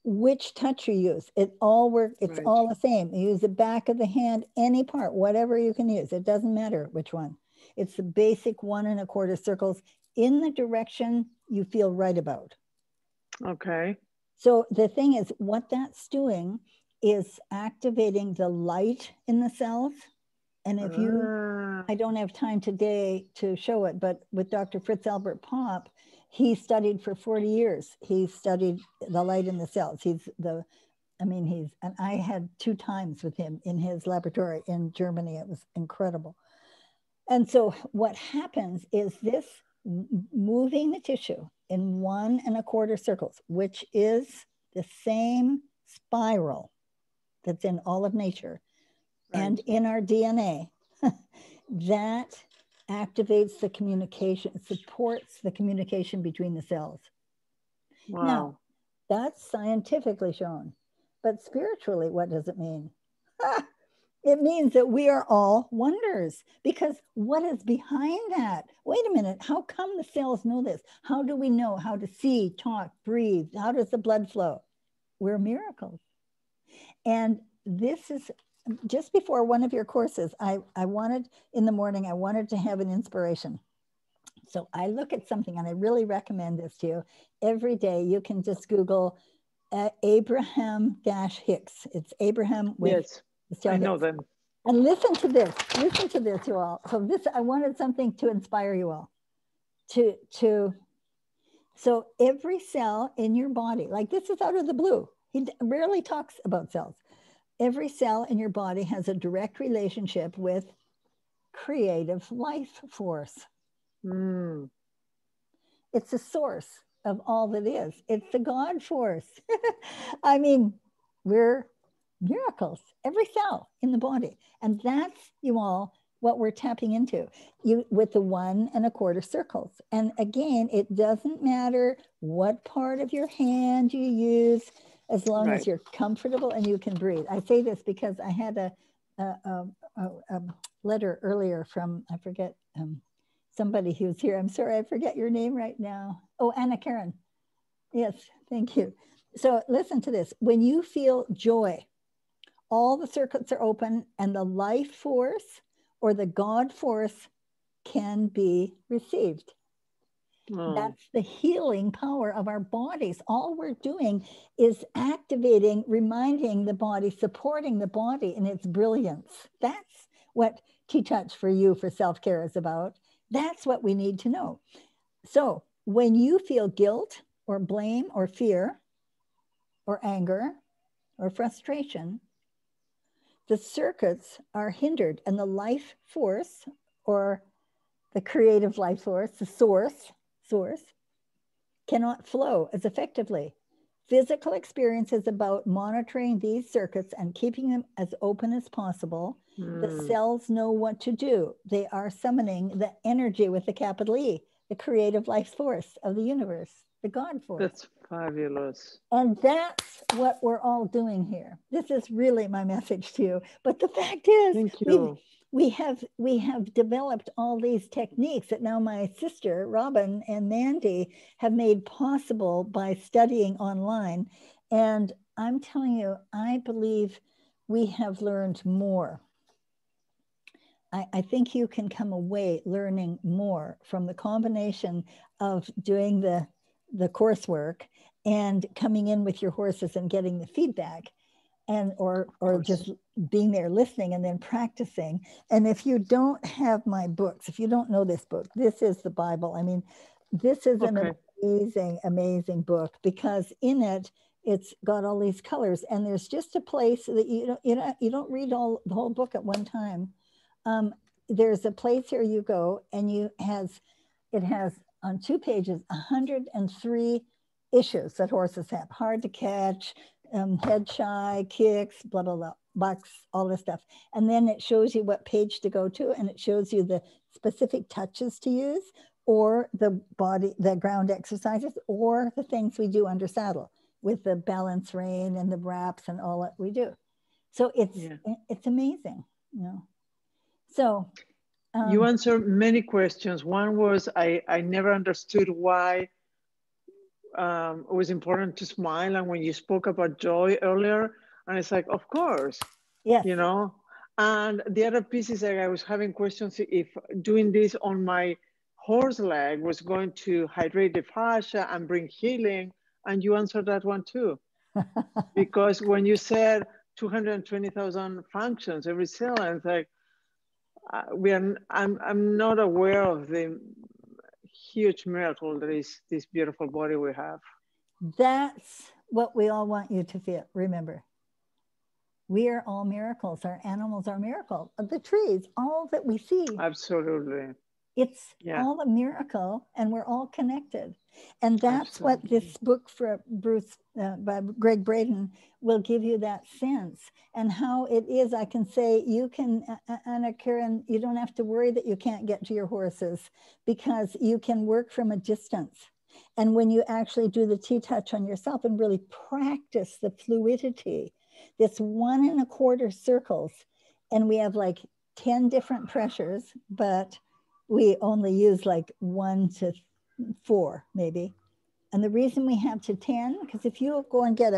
which touch you use, it all works, it's all the same. You use the back of the hand, any part, whatever you can use, it doesn't matter which one. It's the basic 1 1/4 circles in the direction you feel right about. Okay. So the thing is, what that's doing is activating the light in the cells. And if I don't have time today to show it, but with Dr. Fritz Albert Popp, he studied for 40 years. He studied the light in the cells. And I had 2 times with him in his laboratory in Germany. It was incredible. And so what happens is this moving the tissue in 1 1/4 circles, which is the same spiral that's in all of nature and in our DNA, that activates the communication, supports the communication between the cells. Wow. Now, that's scientifically shown. But spiritually, what does it mean? It means that we are all wonders, because what is behind that? Wait a minute, how come the cells know this? How do we know how to see, talk, breathe? How does the blood flow? We're miracles. And this is just before one of your courses, I wanted in the morning, I wanted to have an inspiration. So I look at something, and I really recommend this to you. Every day you can just Google Abraham-Hicks. It's Abraham with... Yes, I know them. And listen to this, you all. So this, I wanted something to inspire you all. So every cell in your body, like this is out of the blue. He rarely talks about cells. Every cell in your body has a direct relationship with creative life force. Mm. It's the source of all that is. It's the God force. I mean, we're miracles, every cell in the body. And that's, you all, what we're tapping into with the 1 1/4 circles. And again, it doesn't matter what part of your hand you use, as long as you're comfortable and you can breathe. I say this because I had a letter earlier from, I forget, somebody who's here. I'm sorry, I forget your name right now. Oh, Anna Karen. Yes, thank you. So listen to this. When you feel joy, all the circuits are open and the life force or the God force can be received. That's the healing power of our bodies. All we're doing is activating, reminding the body, supporting the body in its brilliance. That's what TTouch for You for self-care is about. That's what we need to know. So when you feel guilt or blame or fear or anger or frustration, the circuits are hindered and the life force or the creative life force, the source cannot flow as effectively. Physical experience is about monitoring these circuits and keeping them as open as possible. The cells know what to do. They are summoning the energy with the capital E, the creative life force of the universe, the God force. That's fabulous. And that's what we're all doing here. This is really my message to you. But the fact is, thank you. We have developed all these techniques that now my sister, Robyn, and Mandy have made possible by studying online. And I'm telling you, I believe we have learned more. I think you can come away learning more from the combination of doing the coursework and coming in with your horses and getting the feedback, and or just being there listening and then practicing. And if you don't have my books, if you don't know this book, this is the Bible. I mean, this is an amazing, amazing book, because in it, it's got all these colors, and there's just a place that you don't read the whole book at one time. There's a place here you go, and it has on 2 pages 103 issues that horses have: hard to catch, head shy, kicks, blah blah blah, bucks, all this stuff. And then it shows you what page to go to, and it shows you the specific touches to use, or the ground exercises, or the things we do under saddle with the balance rein and the wraps and all that we do. So it's amazing, you know. So you answered many questions. One was I never understood why it was important to smile, and when you spoke about joy earlier, and it's like, of course, yes, you know. And the other piece is that I was having questions if doing this on my horse leg was going to hydrate the fascia and bring healing, and you answered that one too. Because when you said 220,000 functions every cell, and it's like I'm not aware of the huge miracle that is this beautiful body we have. That's what we all want you to feel. Remember, we are all miracles. Our animals are miracles. The trees, all that we see. Absolutely. It's Yeah. all a miracle, and we're all connected. And that's Absolutely. what this book for Bruce by Greg Braden will give you, that sense. And how it is, I can say, you can, Anna Karen, you don't have to worry that you can't get to your horses, because you can work from a distance. And when you actually do the TTouch on yourself and really practice the fluidity, this 1 1/4 circles, and we have like 10 different pressures, but we only use like 1 to 4 maybe. And the reason we have to 10, because if you go and get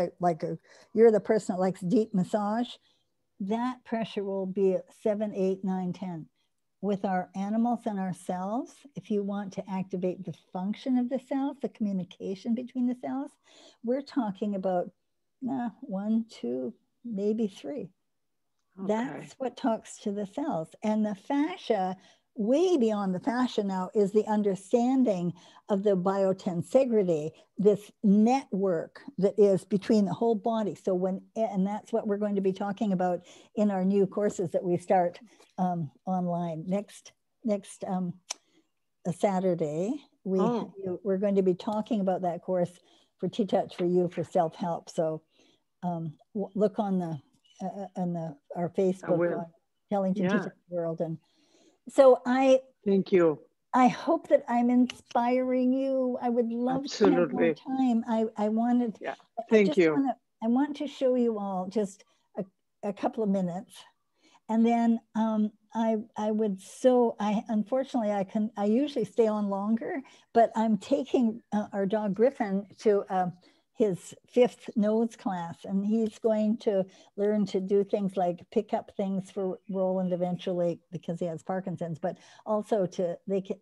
you're the person that likes deep massage, that pressure will be 7, 8, 9, 10. With our animals and ourselves, if you want to activate the function of the cells, the communication between the cells, we're talking about 1, 2, maybe 3. Okay. That's what talks to the cells. And the fascia, way beyond the fascia now, is the understanding of the biotensegrity, this network that is between the whole body. So and that's what we're going to be talking about in our new courses that we start online next Saturday. We're going to be talking about that course for TTouch for You for self-help. So look on our Facebook on Tellington TTouch World. And so thank you. I hope that I'm inspiring you. I would love to have more time. I wanted, thank you. I want to show you all just a couple of minutes. And then unfortunately I usually stay on longer, but I'm taking our dog Griffin to his 5th nose class, and he's going to learn to do things like pick up things for Roland eventually, because he has Parkinson's, but also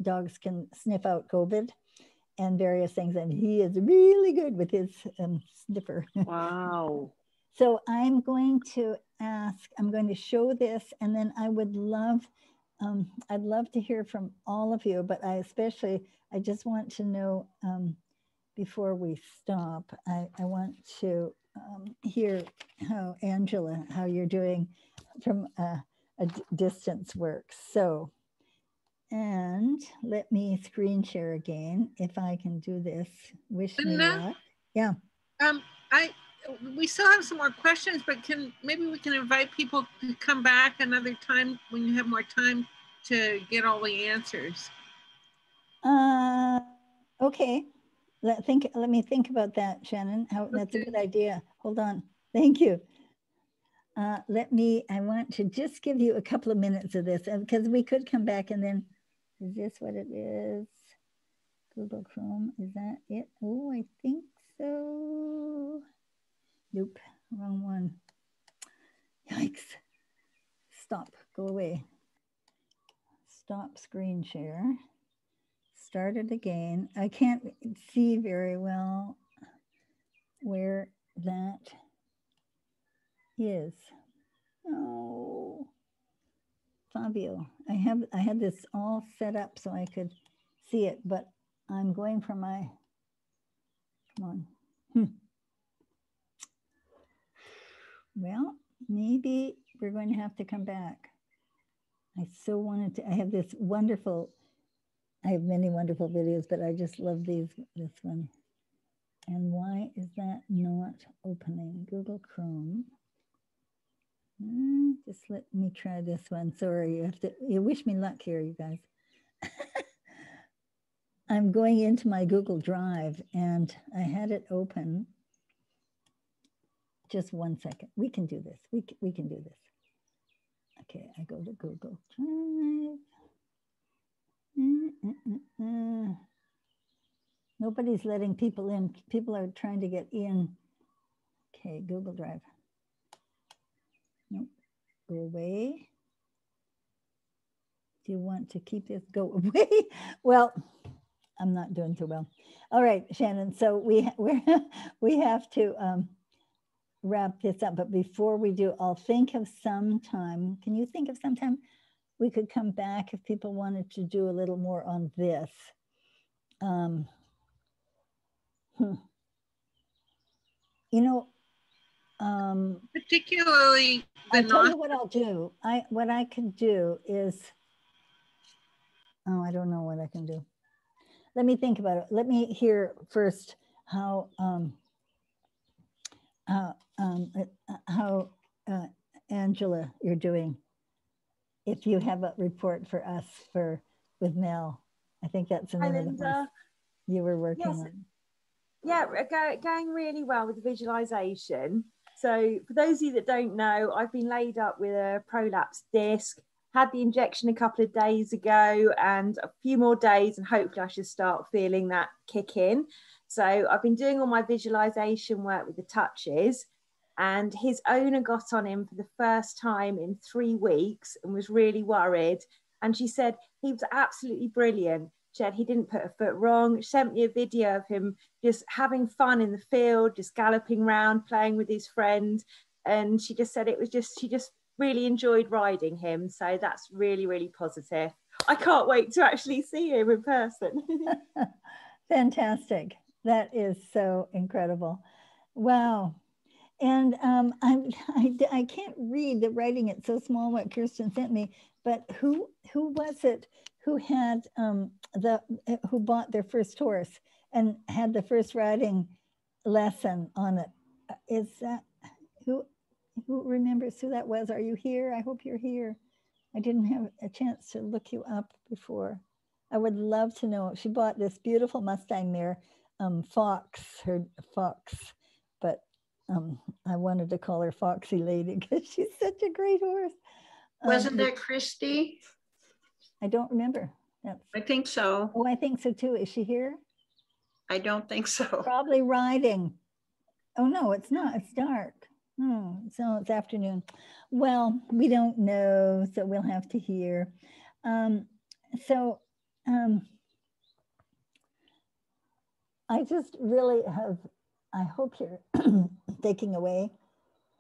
dogs can sniff out COVID and various things, and he is really good with his sniffer. Wow. So I'm going to show this, and then I'd love to hear from all of you, but I just want to know, before we stop, I want to hear how, Angela, how you're doing from a distance works. So, and let me screen share again, if I can do this. Wish me luck. Yeah. We still have some more questions, but maybe we can invite people to come back another time when you have more time to get all the answers. Okay. Let me think about that, Shannon. That's a good idea. Hold on. Thank you. I want to just give you a couple of minutes of this, because we could come back and then, is this what it is? Google Chrome, is that it? Oh, I think so. Nope, wrong one. Yikes. Stop, go away. Stop screen share. Start it again. I can't see very well where that is. Oh, Fabio, I had this all set up so I could see it, but I'm going for my, come on. Well, maybe we're going to have to come back. I so wanted to, I have many wonderful videos, but I just love this one. And why is that not opening? Google Chrome. Just let me try this one. Sorry, you wish me luck here, you guys. I'm going into my Google Drive and I had it open. Just 1 second. We can do this. We can do this. Okay, I go to Google Drive. Nobody's letting people in. People are trying to get in. Okay, Google Drive. Nope. Go away. Do you want to keep this? Go away. Well, I'm not doing too well. All right, Shannon. So we have to wrap this up. But before we do, I'll think of some time. Can you think of some time we could come back if people wanted to do a little more on this? You know, particularly I tell you what I'll do. What I could do is Oh, I don't know what I can do. Let me think about it. Let me hear first how Angela, you're doing. If you have a report for us with Mel, I think that's the name of the horse you were working on. Yeah, going really well with the visualization. So for those of you that don't know, I've been laid up with a prolapse disc, had the injection a couple of days ago, and a few more days, and hopefully I should start feeling that kick in. So I've been doing all my visualization work with the touches, and his owner got on him for the first time in 3 weeks and was really worried. And she said he was absolutely brilliant. She said he didn't put a foot wrong. She sent me a video of him just having fun in the field, just galloping around, playing with his friend. And she just said she just really enjoyed riding him. So that's really, really positive. I can't wait to actually see him in person. Fantastic. That is so incredible. Wow. And I can't read the writing. It's so small what Kirsten sent me, but who was it who had who bought their first horse and had the first riding lesson on it? Is that who remembers who that was? Are you here? I hope you're here. I didn't have a chance to look you up before. I would love to know. She bought this beautiful Mustang mare, Fox, but I wanted to call her Foxy Lady because she's such a great horse. Wasn't that Christy? I don't remember. I think so. Oh, I think so too. Is she here? I don't think so. Probably riding. Oh no, it's not. It's dark. Oh, so it's afternoon. Well, we don't know, so we'll have to hear. I just really have, I hope you're taking away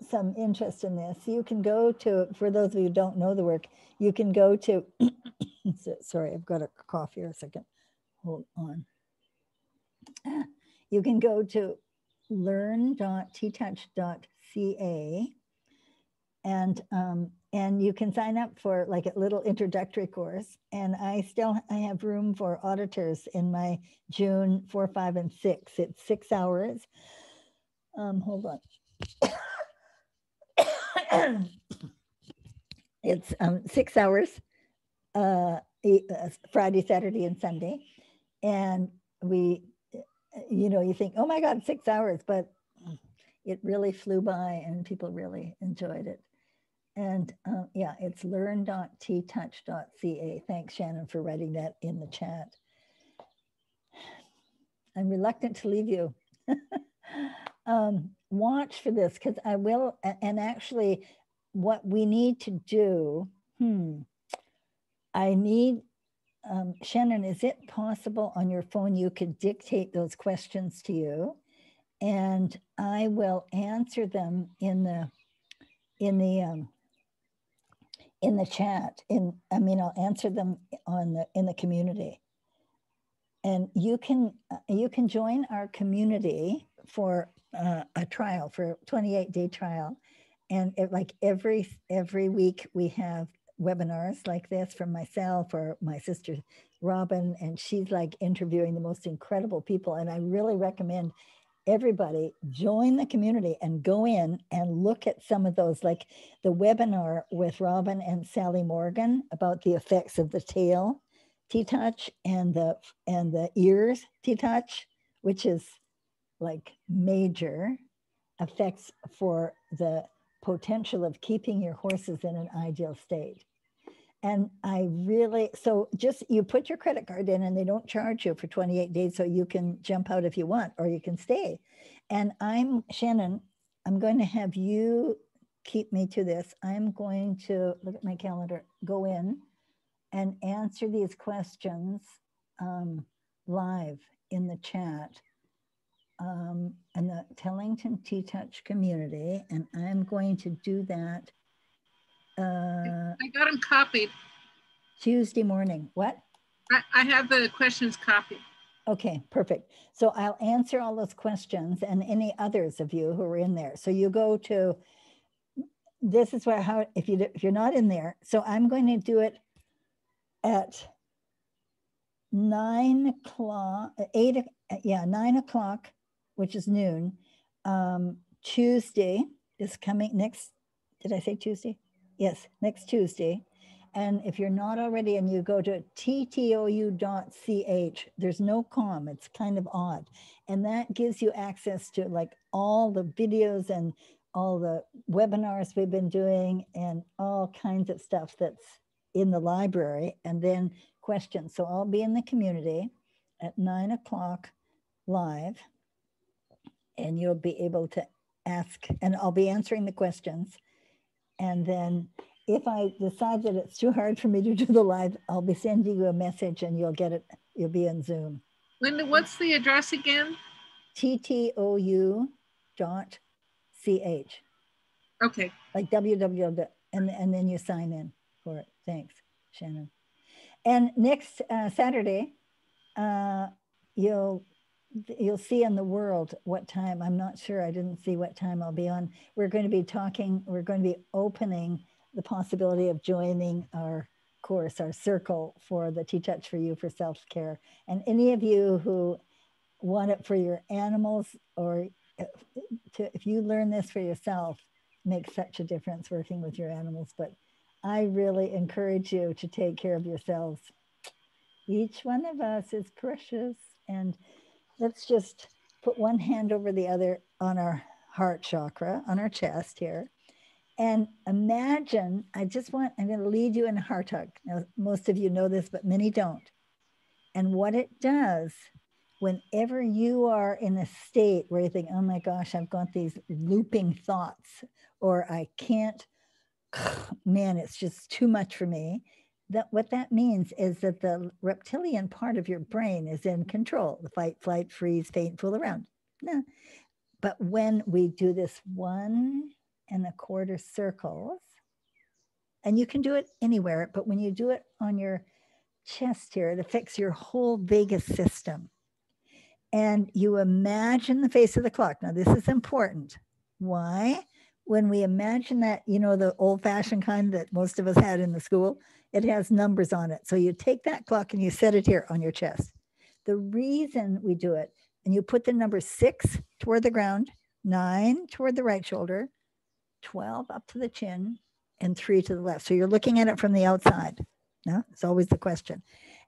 some interest in this. You can go to, for those of you who don't know the work, you can go to, sorry, I've got a cough here a second. Hold on. You can go to learn.ttouch.ca and you can sign up for like a little introductory course. And I have room for auditors in my June 4, 5, and 6. It's 6 hours. Hold on. It's 6 hours, Friday, Saturday, and Sunday. And you think, oh my God, 6 hours, but it really flew by and people really enjoyed it. And yeah, it's learn.ttouch.ca. Thanks, Shannon, for writing that in the chat. I'm reluctant to leave you. Watch for this, because I will, and actually what we need to do, I need, Shannon, is it possible on your phone you could dictate those questions to you, and I will answer them in the chat. I'll answer them in the community, and you can join our community for a trial, for a 28-day trial, and every week we have webinars like this from myself or my sister Robyn, and she's like interviewing the most incredible people. And I really recommend everybody join the community and go in and look at some of those, like the webinar with Robyn and Sally Morgan about the effects of the tail T-touch and the ears T-touch, which is like major effects for the potential of keeping your horses in an ideal state. And so just, you put your credit card in and they don't charge you for 28 days, so you can jump out if you want, or you can stay. And Shannon, I'm going to have you keep me to this. I'm going to look at my calendar, go in and answer these questions live in the chat. And the Tellington TTouch community, and I'm going to do that. I got them copied. Tuesday morning. What? I have the questions copied. Okay, perfect. So I'll answer all those questions and any others of you who are in there. So you go to, this is if you're not in there. So I'm going to do it at 9 o'clock, 9 o'clock, which is noon. Tuesday is coming next. Did I say Tuesday? Yes, next Tuesday. And if you're not already, and you go to ttou.ch, there's no com, it's kind of odd. And that gives you access to like all the videos and all the webinars we've been doing and all kinds of stuff that's in the library, and then questions. So I'll be in the community at 9 o'clock live, and you'll be able to ask, and I'll be answering the questions. And then if I decide that it's too hard for me to do the live, I'll be sending you a message and you'll get it. You'll be in Zoom. Linda, what's the address again? ttou.ch. Okay. Like www, and then you sign in for it. Thanks, Shannon. And next Saturday, you'll see in the world what time. I'm not sure. I didn't see what time I'll be on. We're going to be talking. We're going to be opening the possibility of joining our course, our circle for the TTouch for You for self-care. And any of you who want it for your animals, or if you learn this for yourself, makes such a difference working with your animals. But I really encourage you to take care of yourselves. Each one of us is precious. And let's just put one hand over the other on our heart chakra, on our chest here. And imagine, I'm going to lead you in a heart hug. Now, most of you know this, but many don't. And what it does, whenever you are in a state where you think, oh my gosh, I've got these looping thoughts, or I can't, man, it's just too much for me. What that means is that the reptilian part of your brain is in control. The fight, flight, freeze, faint, fool around. No. But when we do this 1 1/4 circles, and you can do it anywhere, but when you do it on your chest here, it affects your whole vagus system. And you imagine the face of the clock. Now, this is important. Why? When we imagine that, you know, the old-fashioned kind that most of us had in the school, it has numbers on it. So you take that clock and you set it here on your chest. The reason we do it, and you put the number 6 toward the ground, 9 toward the right shoulder, 12 up to the chin, and 3 to the left. So you're looking at it from the outside. No, it's always the question.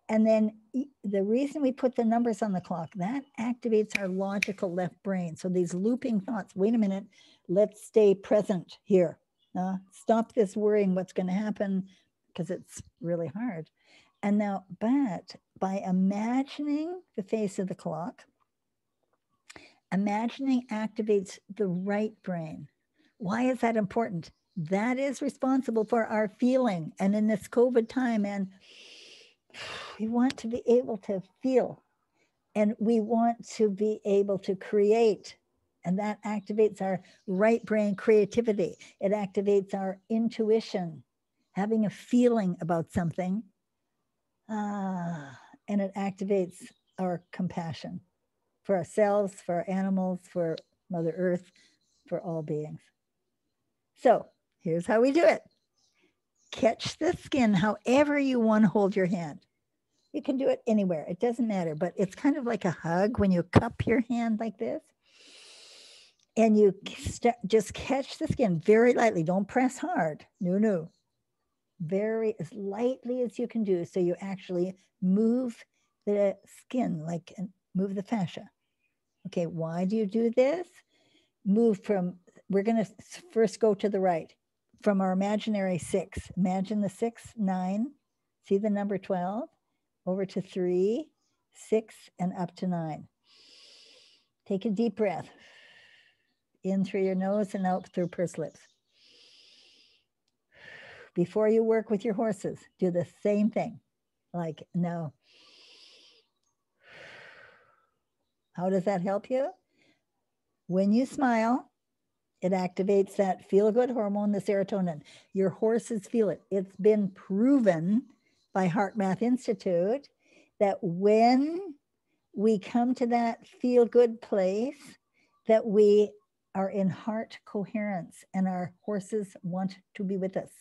And then the reason we put the numbers on the clock, that activates our logical left brain. So these looping thoughts, wait a minute, let's stay present here. Stop this worrying what's going to happen, because it's really hard. And now, but by imagining the face of the clock, imagining activates the right brain. Why is that important? That is responsible for our feeling. And in this COVID time, and we want to be able to feel, and we want to be able to create. And that activates our right brain creativity. It activates our intuition, having a feeling about something. And it activates our compassion for ourselves, for our animals, for Mother Earth, for all beings. So here's how we do it. Catch the skin however you want to hold your hand. You can do it anywhere. It doesn't matter, but it's kind of like a hug when you cup your hand like this. And you just catch the skin very lightly. Don't press hard. No. Very as lightly as you can do. So you actually move the skin, like move the fascia. Okay, why do you do this? Move from, we're going to first go to the right. From our imaginary 6. Imagine the 6, 9. See the number 12? Over to 3, 6, and up to 9. Take a deep breath. In through your nose and out through pursed lips. Before you work with your horses, do the same thing. Like, no. How does that help you? When you smile, it activates that feel-good hormone, the serotonin. Your horses feel it. It's been proven by Heart Math Institute that when we come to that feel-good place, that we are in heart coherence and our horses want to be with us.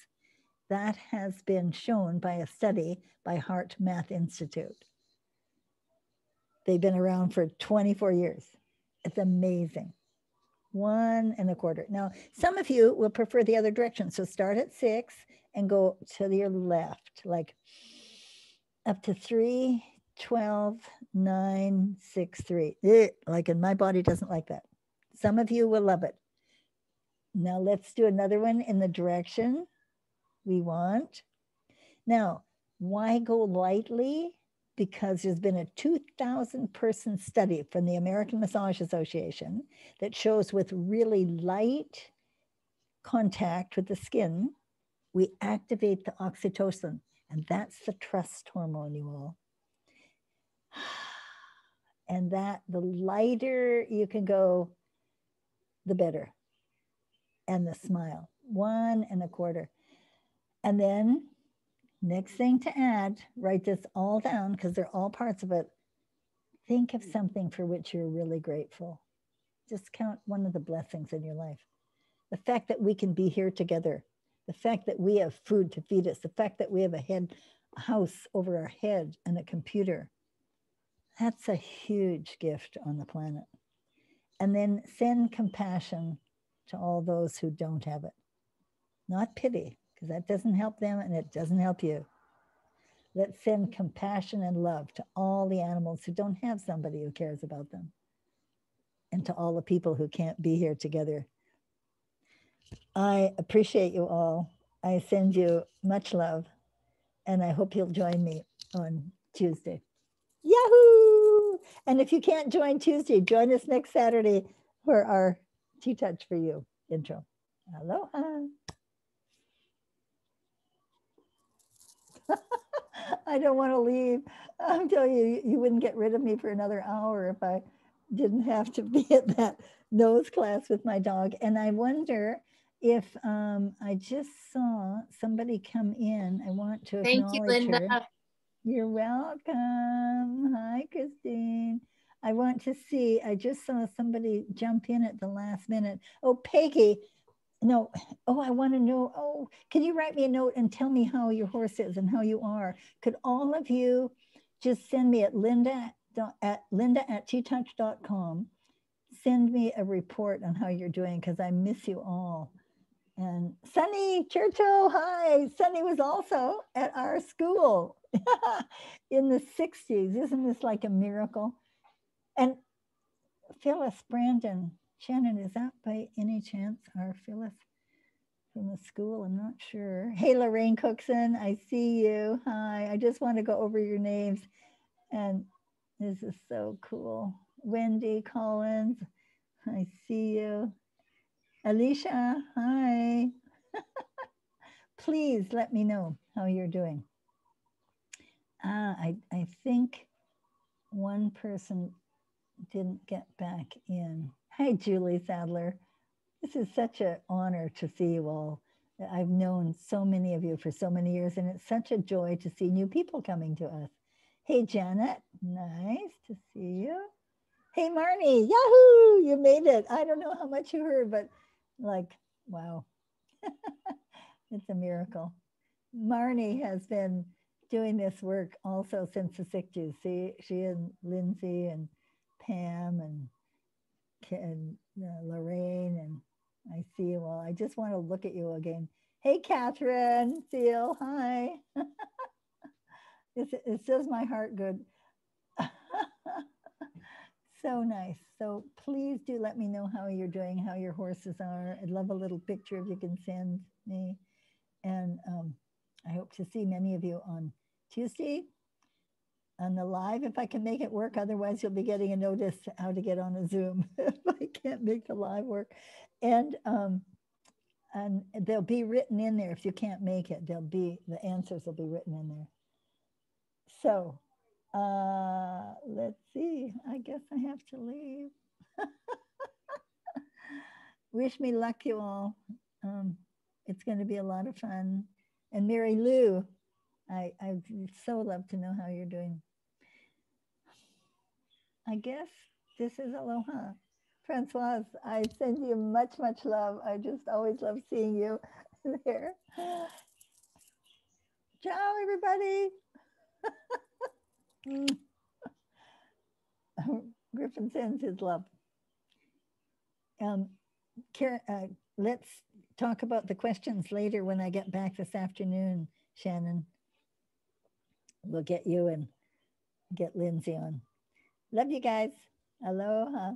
That has been shown by a study by Heart Math Institute. They've been around for 24 years. It's amazing. 1 1/4. Now, some of you will prefer the other direction. So start at 6 and go to your left, like up to 3, 12, 9, 6, 3. Like, and my body doesn't like that. Some of you will love it. Now let's do another one in the direction we want. Now, why go lightly? Because there's been a 2,000 person study from the American Massage Association that shows with really light contact with the skin, we activate the oxytocin, and that's the trust hormone, you all. And that the lighter you can go, the better. And the smile, 1 1/4. And then next thing to add, write this all down because they're all parts of it. Think of something for which you're really grateful. Just count one of the blessings in your life. The fact that we can be here together. The fact that we have food to feed us. The fact that we have a house over our head and a computer. That's a huge gift on the planet. And then send compassion to all those who don't have it. Not pity, because that doesn't help them and it doesn't help you. Let's send compassion and love to all the animals who don't have somebody who cares about them, and to all the people who can't be here together. I appreciate you all. I send you much love, and I hope you'll join me on Tuesday. Yahoo! And if you can't join Tuesday, join us next Saturday for our TTouch for You intro. Aloha. I don't want to leave. I'm telling you, you wouldn't get rid of me for another hour if I didn't have to be at that nose class with my dog. And I wonder if I just saw somebody come in. I want to acknowledge Thank you, Linda. her. You're welcome. Hi, Christine. I want to see, I just saw somebody jump in at the last minute. Oh, Peggy. No, oh, I want to know, oh, can you write me a note and tell me how your horse is and how you are? Could all of you just send me at linda@ttouch.com, send me a report on how you're doing, because I miss you all. And Sunny Churchill, hi. Sunny was also at our school in the 60s. Isn't this like a miracle? And Phyllis Brandon, Shannon, is that by any chance our Phyllis from the school? I'm not sure. Hey, Lorraine Cookson, I see you. Hi, I just want to go over your names. And this is so cool. Wendy Collins, I see you. Alicia, hi. Please let me know how you're doing. I think one person didn't get back in. Hi, Julie Sadler. This is such an honor to see you all. I've known so many of you for so many years, and it's such a joy to see new people coming to us. Hey, Janet, nice to see you. Hey, Marnie, yahoo, you made it. I don't know how much you heard, but like, wow. It's a miracle. Marnie has been doing this work also since the 60s. See, she and Lindsay and Pam and Lorraine, and I see you all. I just want to look at you again. Hey, Catherine, Seal, hi. It does my heart good. So nice. So please do let me know how you're doing, how your horses are. I'd love a little picture if you can send me. And I hope to see many of you on Tuesday on the live, if I can make it work. Otherwise, you'll be getting a notice how to get on a Zoom if I can't make the live work. And they'll be written in there if you can't make it. The answers will be written in there. So let's see. I guess I have to leave. Wish me luck, you all. It's going to be a lot of fun. And Mary Lou, I'd so love to know how you're doing. I guess this is aloha. Francoise, I send you much, much love. I just always love seeing you there. Ciao, everybody. Griffin sends his love. Let's talk about the questions later when I get back this afternoon, Shannon. We'll get you and get Lindsay on. Love you guys. Aloha.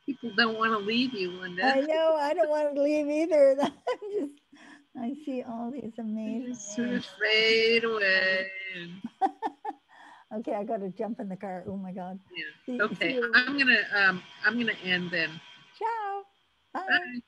People don't want to leave you, Linda. I know, I don't want to leave either. I see all these amazing. Sort of fade away. Okay, I got to jump in the car. Oh my God. Yeah. Okay, I'm gonna end then. Ciao. Bye. Bye.